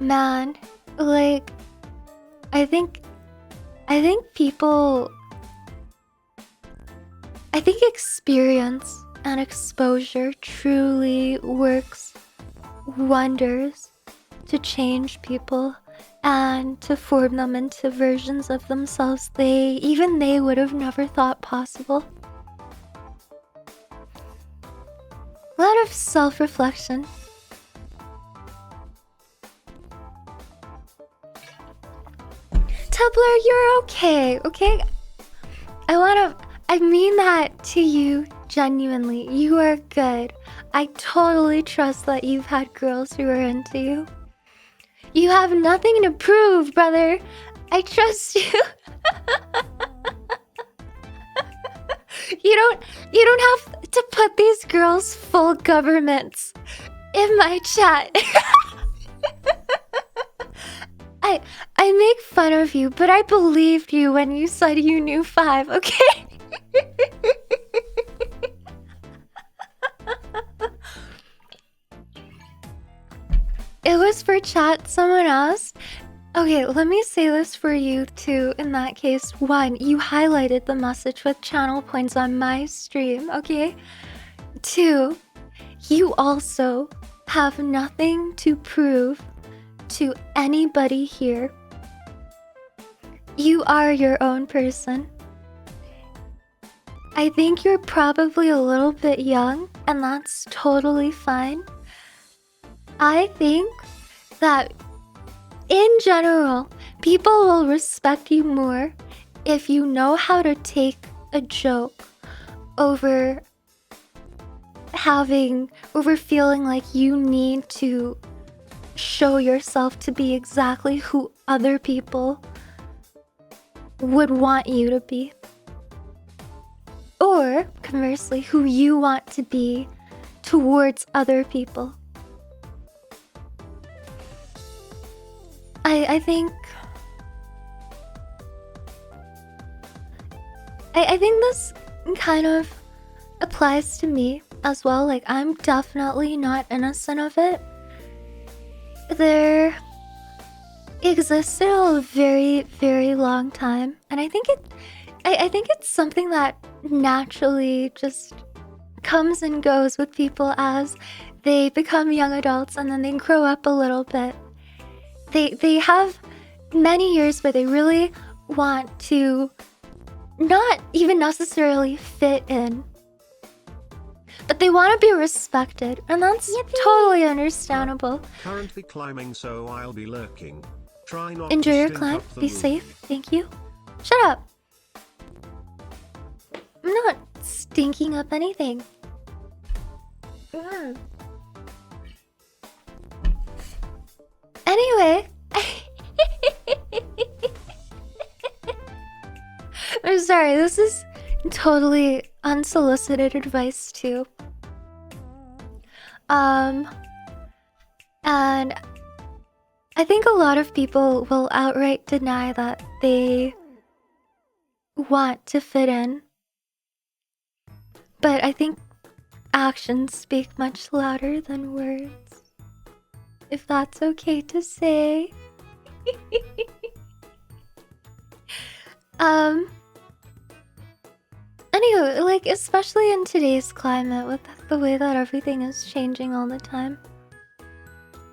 [SPEAKER 1] Man, like, I think people, I think experience and exposure truly works wonders to change people and to form them into versions of themselves even they would have never thought possible. A lot of self-reflection. Tubler, you're okay, okay? I mean that to you genuinely. You are good. I totally trust that you've had girls who are into you. You have nothing to prove, brother. I trust you. You don't have to put these girls full governments in my chat. I make fun of you, but I believed you when you said you knew 5, okay? It was for chat, someone asked. Okay, let me say this for you too, in that case. 1, you highlighted the message with channel points on my stream, okay? 2, you also have nothing to prove to anybody here. You are your own person. I think you're probably a little bit young, and that's totally fine. I think that in general, people will respect you more if you know how to take a joke over feeling like you need to show yourself to be exactly who other people would want you to be. Or, conversely, who you want to be towards other people. I think this kind of applies to me as well. Like, I'm definitely not innocent of it. There existed a very, very long time, and I think it's something that naturally just comes and goes with people as they become young adults and then they grow up a little bit. They have many years where they really want to not even necessarily fit in, but they want to be respected, and that's totally understandable.
[SPEAKER 2] Currently climbing, so I'll be lurking. Try not
[SPEAKER 1] Enjoy
[SPEAKER 2] to
[SPEAKER 1] your
[SPEAKER 2] stink
[SPEAKER 1] climb.
[SPEAKER 2] up the
[SPEAKER 1] Be
[SPEAKER 2] room.
[SPEAKER 1] safe. Thank you. Shut up. I'm not stinking up anything. Anyway. I'm sorry, this is totally unsolicited advice too. And I think a lot of people will outright deny that they want to fit in. But I think actions speak much louder than words. If that's okay to say. Anyway, like, especially in today's climate with the way that everything is changing all the time.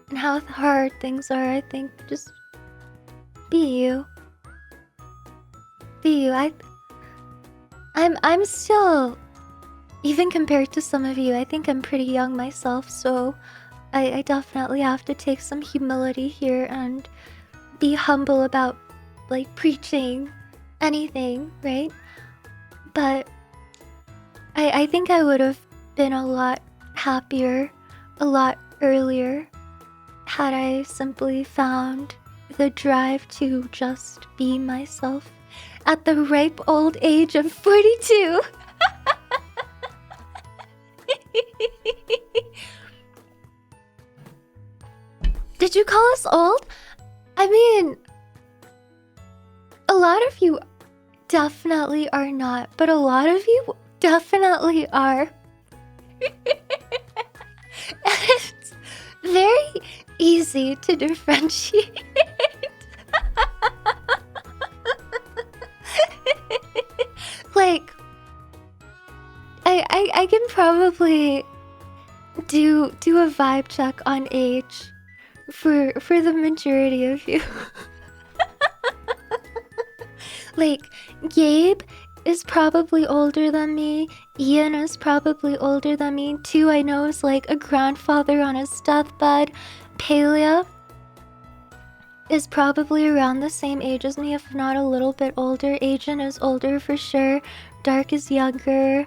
[SPEAKER 1] And how hard things are, I think just be you. Be you. I'm still, even compared to some of you, I think I'm pretty young myself, so I definitely have to take some humility here and be humble about, like, preaching anything, right? But I think I would have been a lot happier a lot earlier had I simply found the drive to just be myself at the ripe old age of 42. Did you call us old? I mean, a lot of you definitely are not, but a lot of you definitely are. And it's very easy to differentiate. Like, I can probably do a vibe check on age for the majority of you. Like, Gabe is probably older than me. Ian is probably older than me. 2 I know is like a grandfather on his deathbed. Palia is probably around the same age as me, if not a little bit older. Agent is older for sure. Dark is younger.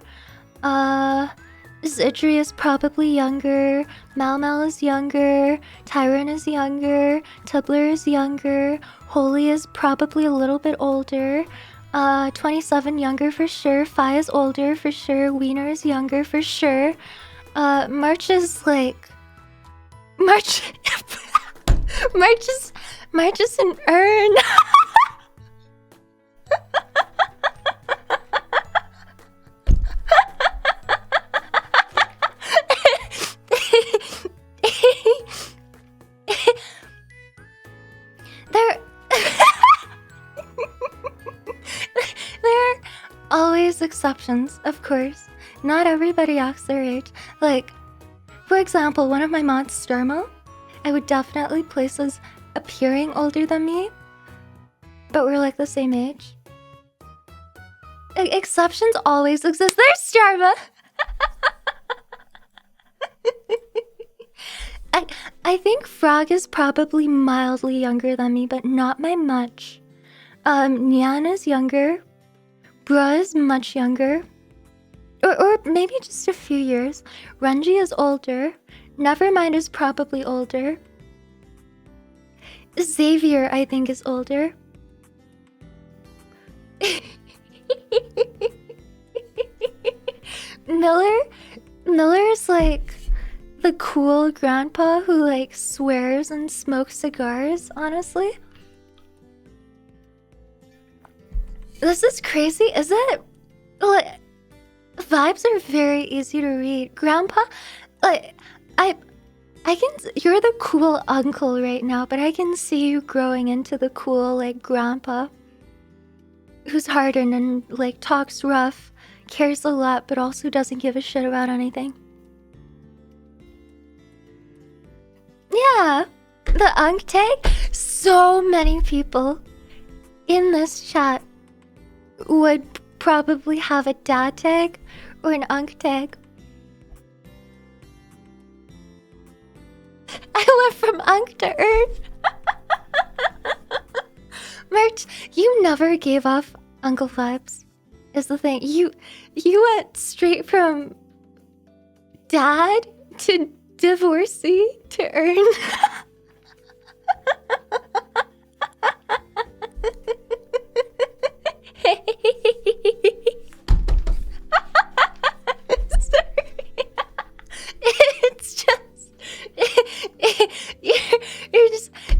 [SPEAKER 1] Zidri is probably younger. Mal is younger. Tyron is younger. Tubler is younger. Holy is probably a little bit older. 27 younger for sure. Fi is older for sure. Wiener is younger for sure. March is like... March is an urn. There are always exceptions, of course. Not everybody acts their age. Like, for example, one of my mods, Sturmo, I would definitely place as appearing older than me, but we're like the same age. Exceptions always exist. There's Starma! I think Frog is probably mildly younger than me, but not by much. Nyan is younger. Bra is much younger. Or maybe just a few years. Renji is older. Nevermind is probably older. Xavier, I think, is older. Miller is like the cool grandpa who like swears and smokes cigars, honestly. This is crazy, is it? Like, Vibes are very easy to read. Grandpa, like, I can. You're the cool uncle right now, but I can see you growing into the cool, like, grandpa. Who's hardened and, like, talks rough, cares a lot, but also doesn't give a shit about anything. Yeah, the unk tag. So many people in this chat would probably have a dad tag or an unk tag. I went from unk to earth. Merch, you never gave off uncle vibes, is the thing. You went straight from dad to divorcee to earn. Sorry. It's just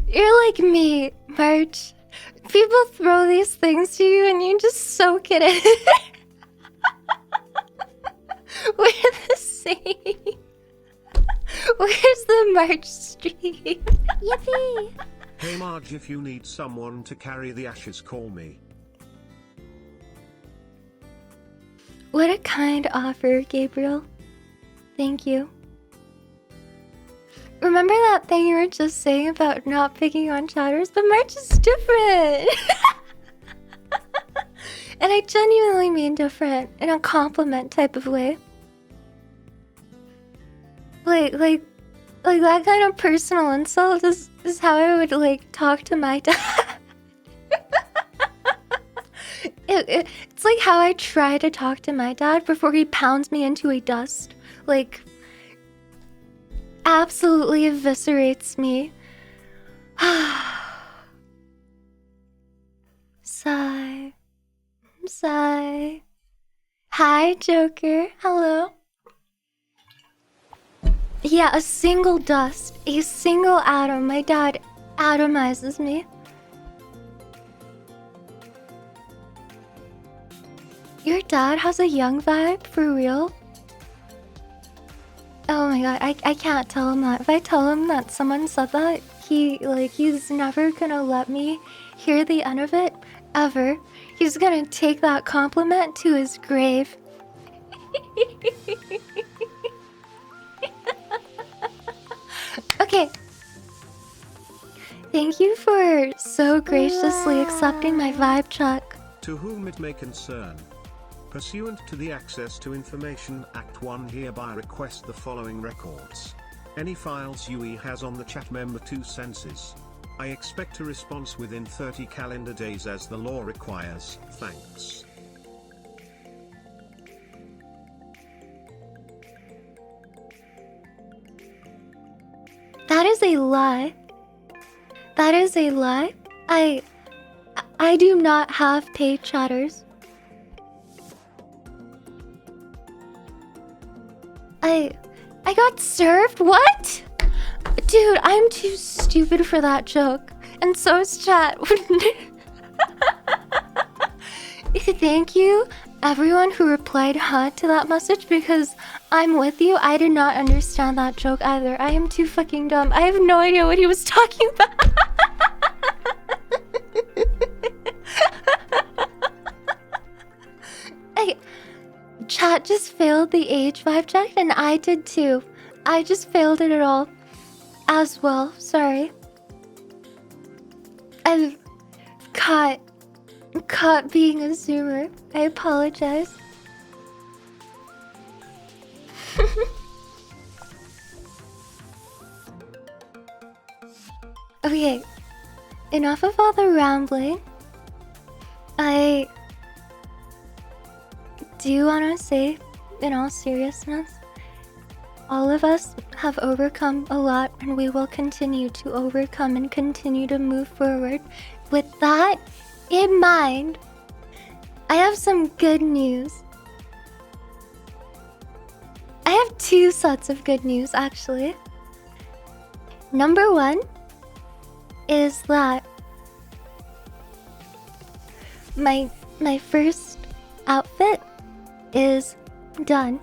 [SPEAKER 1] you're like me, March. People throw these things to you and you just soak it in. We're the same. Where's the March stream?
[SPEAKER 3] Yippee!
[SPEAKER 2] Hey Marge, if you need someone to carry the ashes, call me.
[SPEAKER 1] What a kind offer, Gabriel. Thank you. Remember that thing you were just saying about not picking on chatters? But March is different. And I genuinely mean different in a compliment type of way. Like that kind of personal insult is how I would, like, talk to my dad. It's like how I try to talk to my dad before he pounds me into a dust. Like, absolutely eviscerates me. Sigh. Sigh. Hi, Joker. Hello. Yeah, a single dust. A single atom. My dad atomizes me. Your dad has a young vibe? For real? Oh my god, I can't tell him that. If I tell him that someone said that, he's never gonna let me hear the end of it, ever. He's gonna take that compliment to his grave. Okay. Thank you for so graciously accepting my vibe check.
[SPEAKER 2] To whom it may concern. Pursuant to the Access to Information Act 1, hereby request the following records. Any files UE has on the chat member 2 senses. I expect a response within 30 calendar days as the law requires. Thanks.
[SPEAKER 1] That is a lie. That is a lie. I do not have paid chatters. I got served? What? Dude, I'm too stupid for that joke. And so is chat. Thank you, everyone who replied huh to that message, because I'm with you. I did not understand that joke either. I am too fucking dumb. I have no idea what he was talking about. Chat just failed the age vibe check, and I did too. I just failed it all as well. Sorry. I've caught being a zoomer. I apologize. Okay, enough of all the rambling. I do want to say, in all seriousness, all of us have overcome a lot, and we will continue to overcome and continue to move forward. With that in mind, I have some good news. I have 2 sets of good news, actually. Number 1 is that my first outfit is done.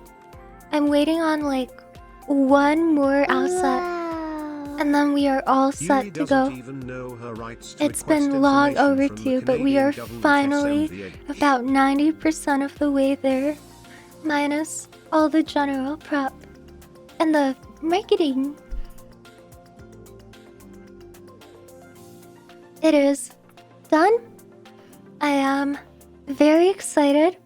[SPEAKER 1] I'm waiting on like one more asset,
[SPEAKER 3] Wow.
[SPEAKER 1] and then we are all set
[SPEAKER 2] Yui
[SPEAKER 1] to
[SPEAKER 2] doesn't
[SPEAKER 1] go.
[SPEAKER 2] even know her rights to
[SPEAKER 1] It's
[SPEAKER 2] request
[SPEAKER 1] been long
[SPEAKER 2] information from the
[SPEAKER 1] overdue, but we are
[SPEAKER 2] Canadian government
[SPEAKER 1] finally
[SPEAKER 2] SMVH.
[SPEAKER 1] about 90% of the way there, minus all the general prep and the marketing. It is done. I am very excited.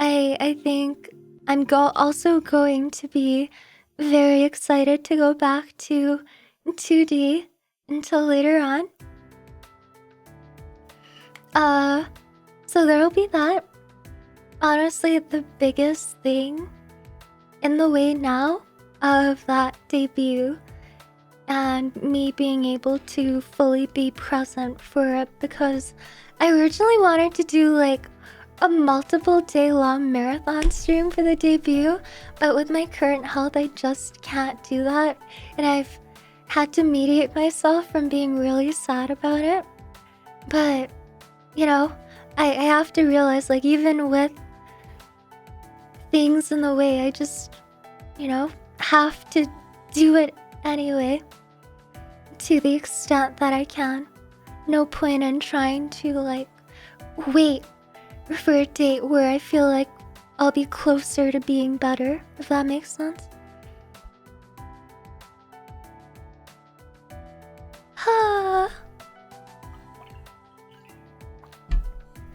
[SPEAKER 1] I think I'm also going to be very excited to go back to 2D until later on. So there'll be that. Honestly, the biggest thing in the way now of that debut and me being able to fully be present for it, because I originally wanted to do like a multiple day long marathon stream for the debut, but with my current health I just can't do that, and I've had to mediate myself from being really sad about it. But you know, I have to realize, like, even with things in the way, I just, have to do it anyway, to the extent that I can. No point in trying to, like, wait for a date where I feel like I'll be closer to being better, if that makes sense.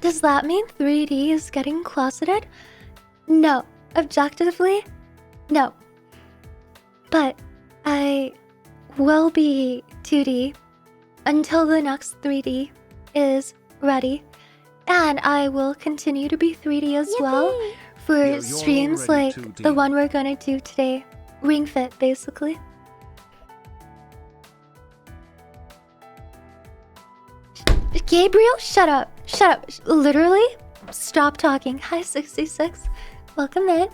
[SPEAKER 1] Does that mean 3D is getting closeted? No. Objectively, no. But I will be 2D until the next 3D is ready. And I will continue to be 3D as well for
[SPEAKER 2] You're
[SPEAKER 1] streams
[SPEAKER 2] already
[SPEAKER 1] like
[SPEAKER 2] 2D.
[SPEAKER 1] the one we're gonna do today. Ring Fit, basically. Gabriel, shut up. Shut up. Literally, stop talking. Hi, 66. Welcome in.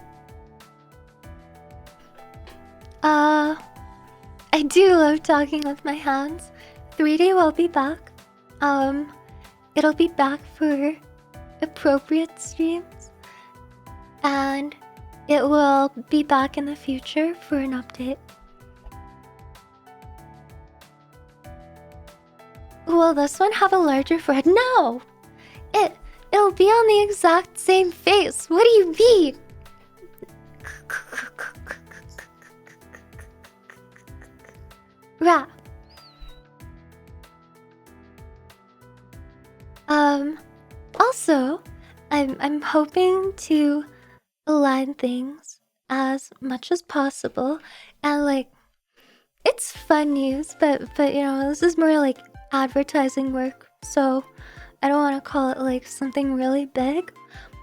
[SPEAKER 1] I do love talking with my hands. 3D will be back. It'll be back for appropriate streams. And it will be back in the future for an update. Will this one have a larger forehead? No! It'll be on the exact same face. What do you mean? Rah. Also, I'm hoping to align things as much as possible, and like, it's fun news, but this is more like advertising work, so I don't want to call it like something really big,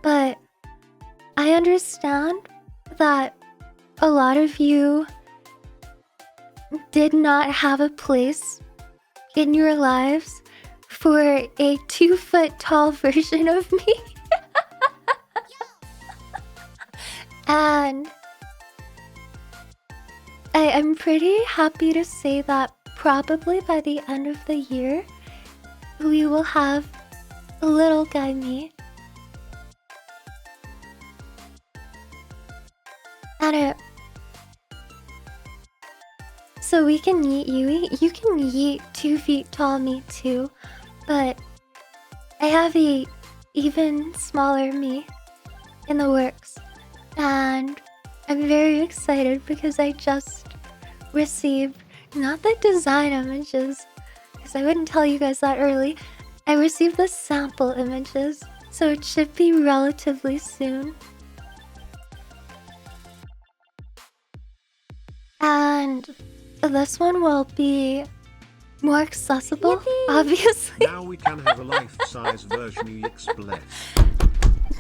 [SPEAKER 1] but I understand that a lot of you did not have a place in your lives for a 2-foot tall version of me. And I'm pretty happy to say that probably by the end of the year, we will have a little guy me. And so we can yeet Yui. You can yeet 2 feet tall me too, but I have a even smaller me in the works. And I'm very excited because I just received, not the design images, because I wouldn't tell you guys that early. I received the sample images, so it should be relatively soon. And this one will be more accessible, obviously.
[SPEAKER 2] Now we can have a life-size version, you explain.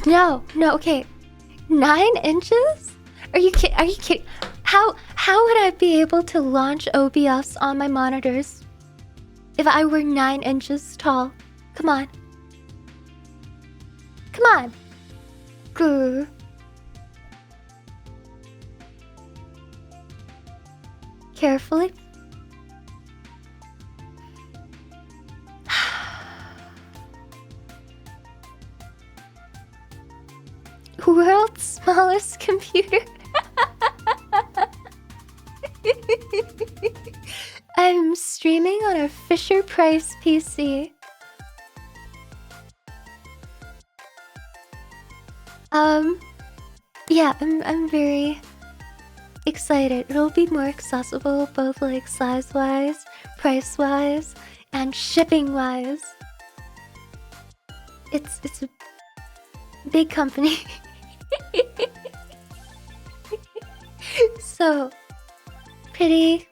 [SPEAKER 1] No, okay. 9 inches? Are you kidding? How would I be able to launch OBS on my monitors if I were 9 inches tall? Come on. Grr. Carefully. world's smallest computer. I'm streaming on a Fisher Price PC. Yeah, I'm very excited. It'll be more accessible, both like size-wise, price-wise, and shipping-wise. It's a big company. So, pretty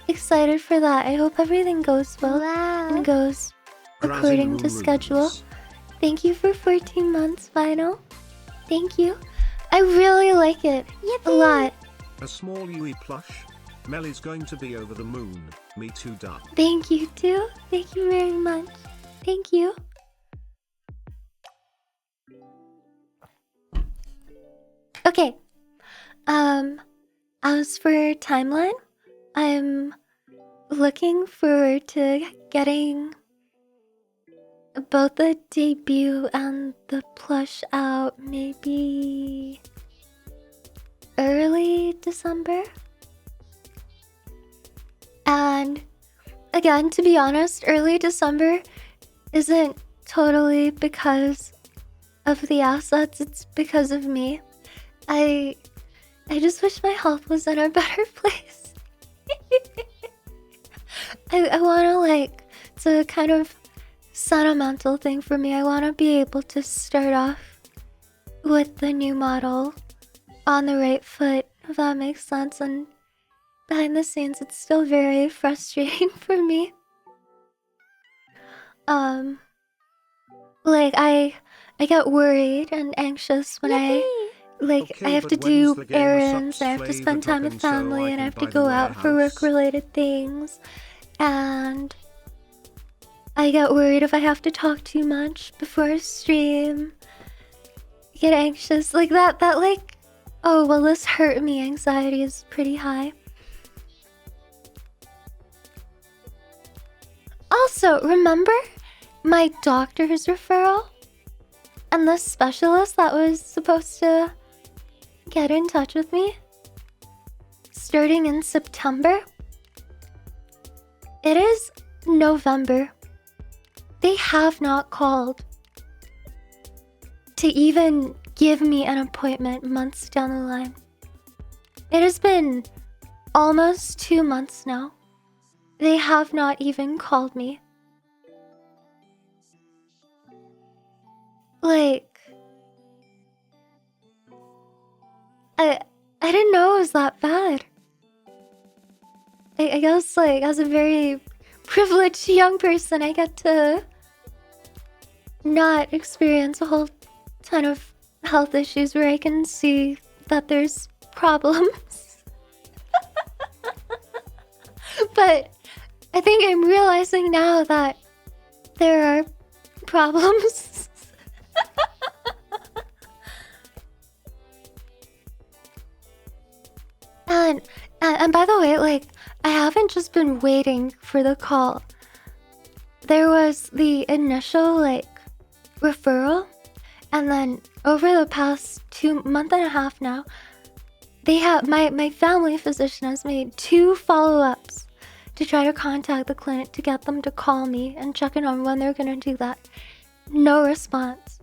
[SPEAKER 1] excited for that. I hope everything goes well and goes according to schedule. Thank you for 14 months, Vinyl. Thank you. I really like it. A lot.
[SPEAKER 2] A small Yui plush. Melly's going to be over the moon. Me too, duh.
[SPEAKER 1] Thank you too. Thank you very much. Thank you. Okay. As for timeline, I'm looking forward to getting both the debut and the plush out maybe early December. And again, to be honest, early December isn't totally because of the assets, it's because of me. I just wish my health was in a better place. I wanna, like, it's a kind of sentimental thing for me. I wanna be able to start off with the new model on the right foot, if that makes sense. And behind the scenes, it's still very frustrating for me. Like, I get worried and anxious when I have to do errands, I have to spend time with family, and I have to go out for work-related things. And I get worried if I have to talk too much before a stream. I get anxious, like that like, oh, will this hurt me? Anxiety is pretty high. Also, remember my doctor's referral? And the specialist that was supposed to get in touch with me? Starting in September? It is November. They have not called to even give me an appointment months down the line. It has been almost 2 months now. They have not even called me. Like, I didn't know it was that bad. I guess, like, as a very privileged young person, I get to not experience a whole ton of health issues where I can see that there's problems. But I think I'm realizing now that there are problems. And by the way, like, I haven't just been waiting for the call. There was the initial, like, referral, and then over the past 2 months and a half now, they have my family physician has made 2 follow-ups to try to contact the clinic to get them to call me and check in on when they're gonna do that. No response.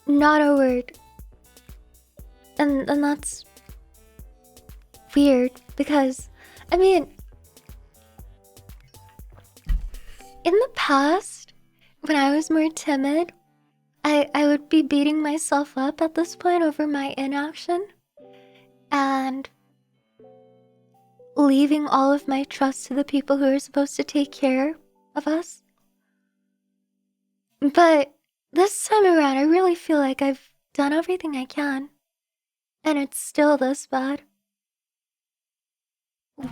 [SPEAKER 1] Not a word. And that's weird because, I mean, in the past, when I was more timid, I would be beating myself up at this point over my inaction and leaving all of my trust to the people who are supposed to take care of us. But this time around, I really feel like I've done everything I can, and it's still this bad.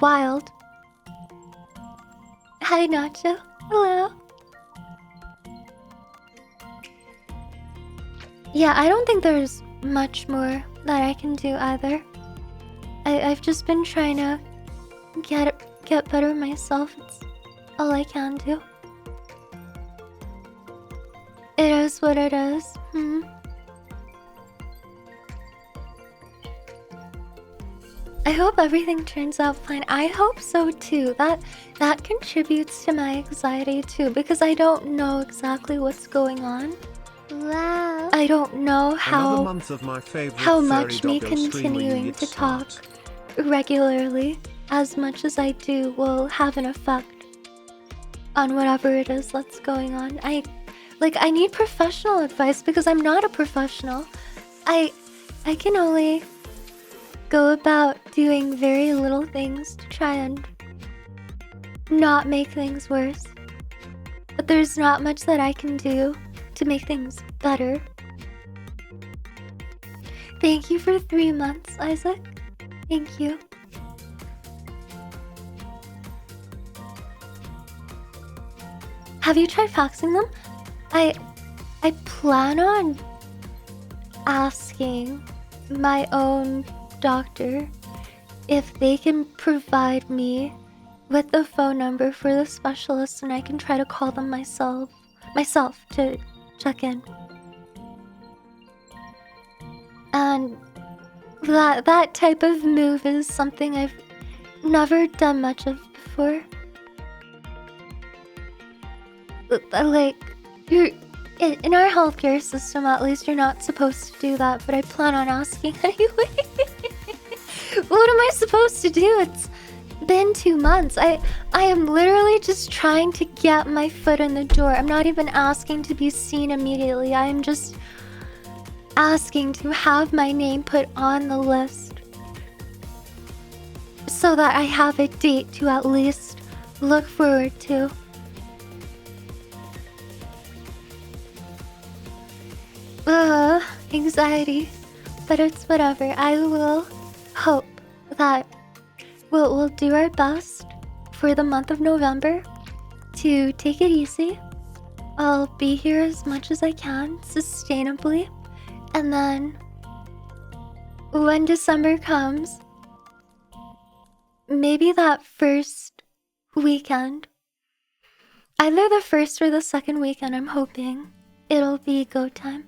[SPEAKER 1] Wild. Hi, Nacho. Hello. Yeah, I don't think there's much more that I can do either. I've just been trying to get better myself. It's all I can do. It is what it is. I hope everything turns out fine. I hope so too. That contributes to my anxiety too, because I don't know exactly what's going on.
[SPEAKER 3] Wow.
[SPEAKER 1] I don't know
[SPEAKER 2] Another
[SPEAKER 1] how
[SPEAKER 2] month of my favorite
[SPEAKER 1] much me
[SPEAKER 2] fairy doggo
[SPEAKER 1] continuing
[SPEAKER 2] streaming
[SPEAKER 1] to
[SPEAKER 2] its
[SPEAKER 1] talk
[SPEAKER 2] start.
[SPEAKER 1] regularly, as much as I do, will have an effect on whatever it is that's going on. I need professional advice because I'm not a professional. I can only go about doing very little things to try and not make things worse. But there's not much that I can do to make things better. Thank you for 3 months, Isaac. Thank you. Have you tried faxing them? I plan on asking my own doctor if they can provide me with the phone number for the specialist, and I can try to call them myself to check in. And that type of move is something I've never done much of before. Like, you're in our healthcare system, at least, you're not supposed to do that, but I plan on asking anyway. What am I supposed to do? It's been 2 months. I am literally just trying to get my foot in the door. I'm not even asking to be seen immediately. I am just asking to have my name put on the list so that I have a date to at least look forward to. Anxiety. But it's whatever. I will hope that we'll do our best for the month of November to take it easy. I'll be here as much as I can, sustainably. And then when December comes, maybe that first weekend, either the first or the second weekend, I'm hoping it'll be go time.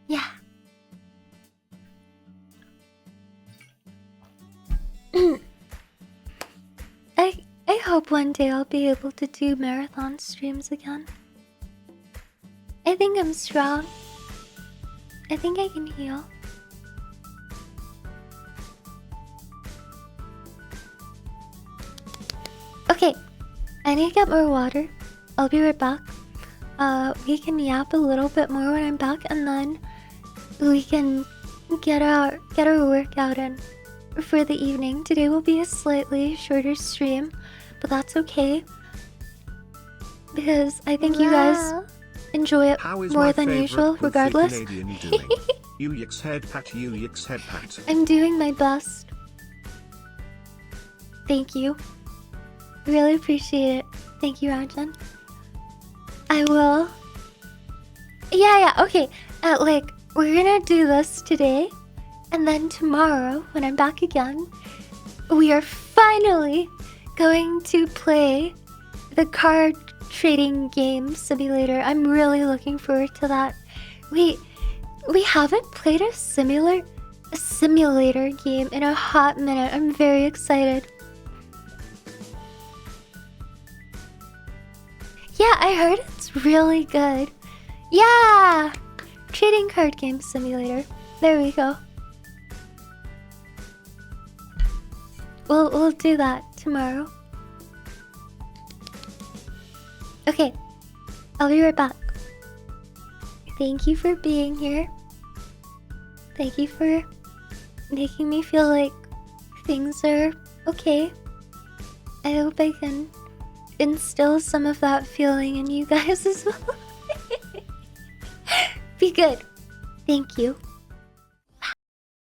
[SPEAKER 1] Yeah. I hope one day I'll be able to do marathon streams again. I think I'm strong. I think I can heal. Okay, I need to get more water. I'll be right back. We can yap a little bit more when I'm back, and then we can get our workout in for the evening. Today will be a slightly shorter stream, but that's okay because I think you guys enjoy it
[SPEAKER 2] How is
[SPEAKER 1] more
[SPEAKER 2] my
[SPEAKER 1] than
[SPEAKER 2] favorite
[SPEAKER 1] usual,
[SPEAKER 2] goofy
[SPEAKER 1] regardless.
[SPEAKER 2] Canadian doing? Uyix head pat, Uyix head pat.
[SPEAKER 1] I'm doing my best. Thank you. Really appreciate it. Thank you, Rajan. I will. Yeah, okay. We're gonna do this today, and then tomorrow, when I'm back again, we are finally going to play the card trading game simulator. I'm really looking forward to that. We haven't played a simulator game in a hot minute. I'm very excited. Yeah, I heard it's really good. Yeah! Trading card game simulator. There we go. We'll do that tomorrow. Okay. I'll be right back. Thank you for being here. Thank you for making me feel like things are okay. I hope I can instill some of that feeling in you guys as well. Be good. Thank you.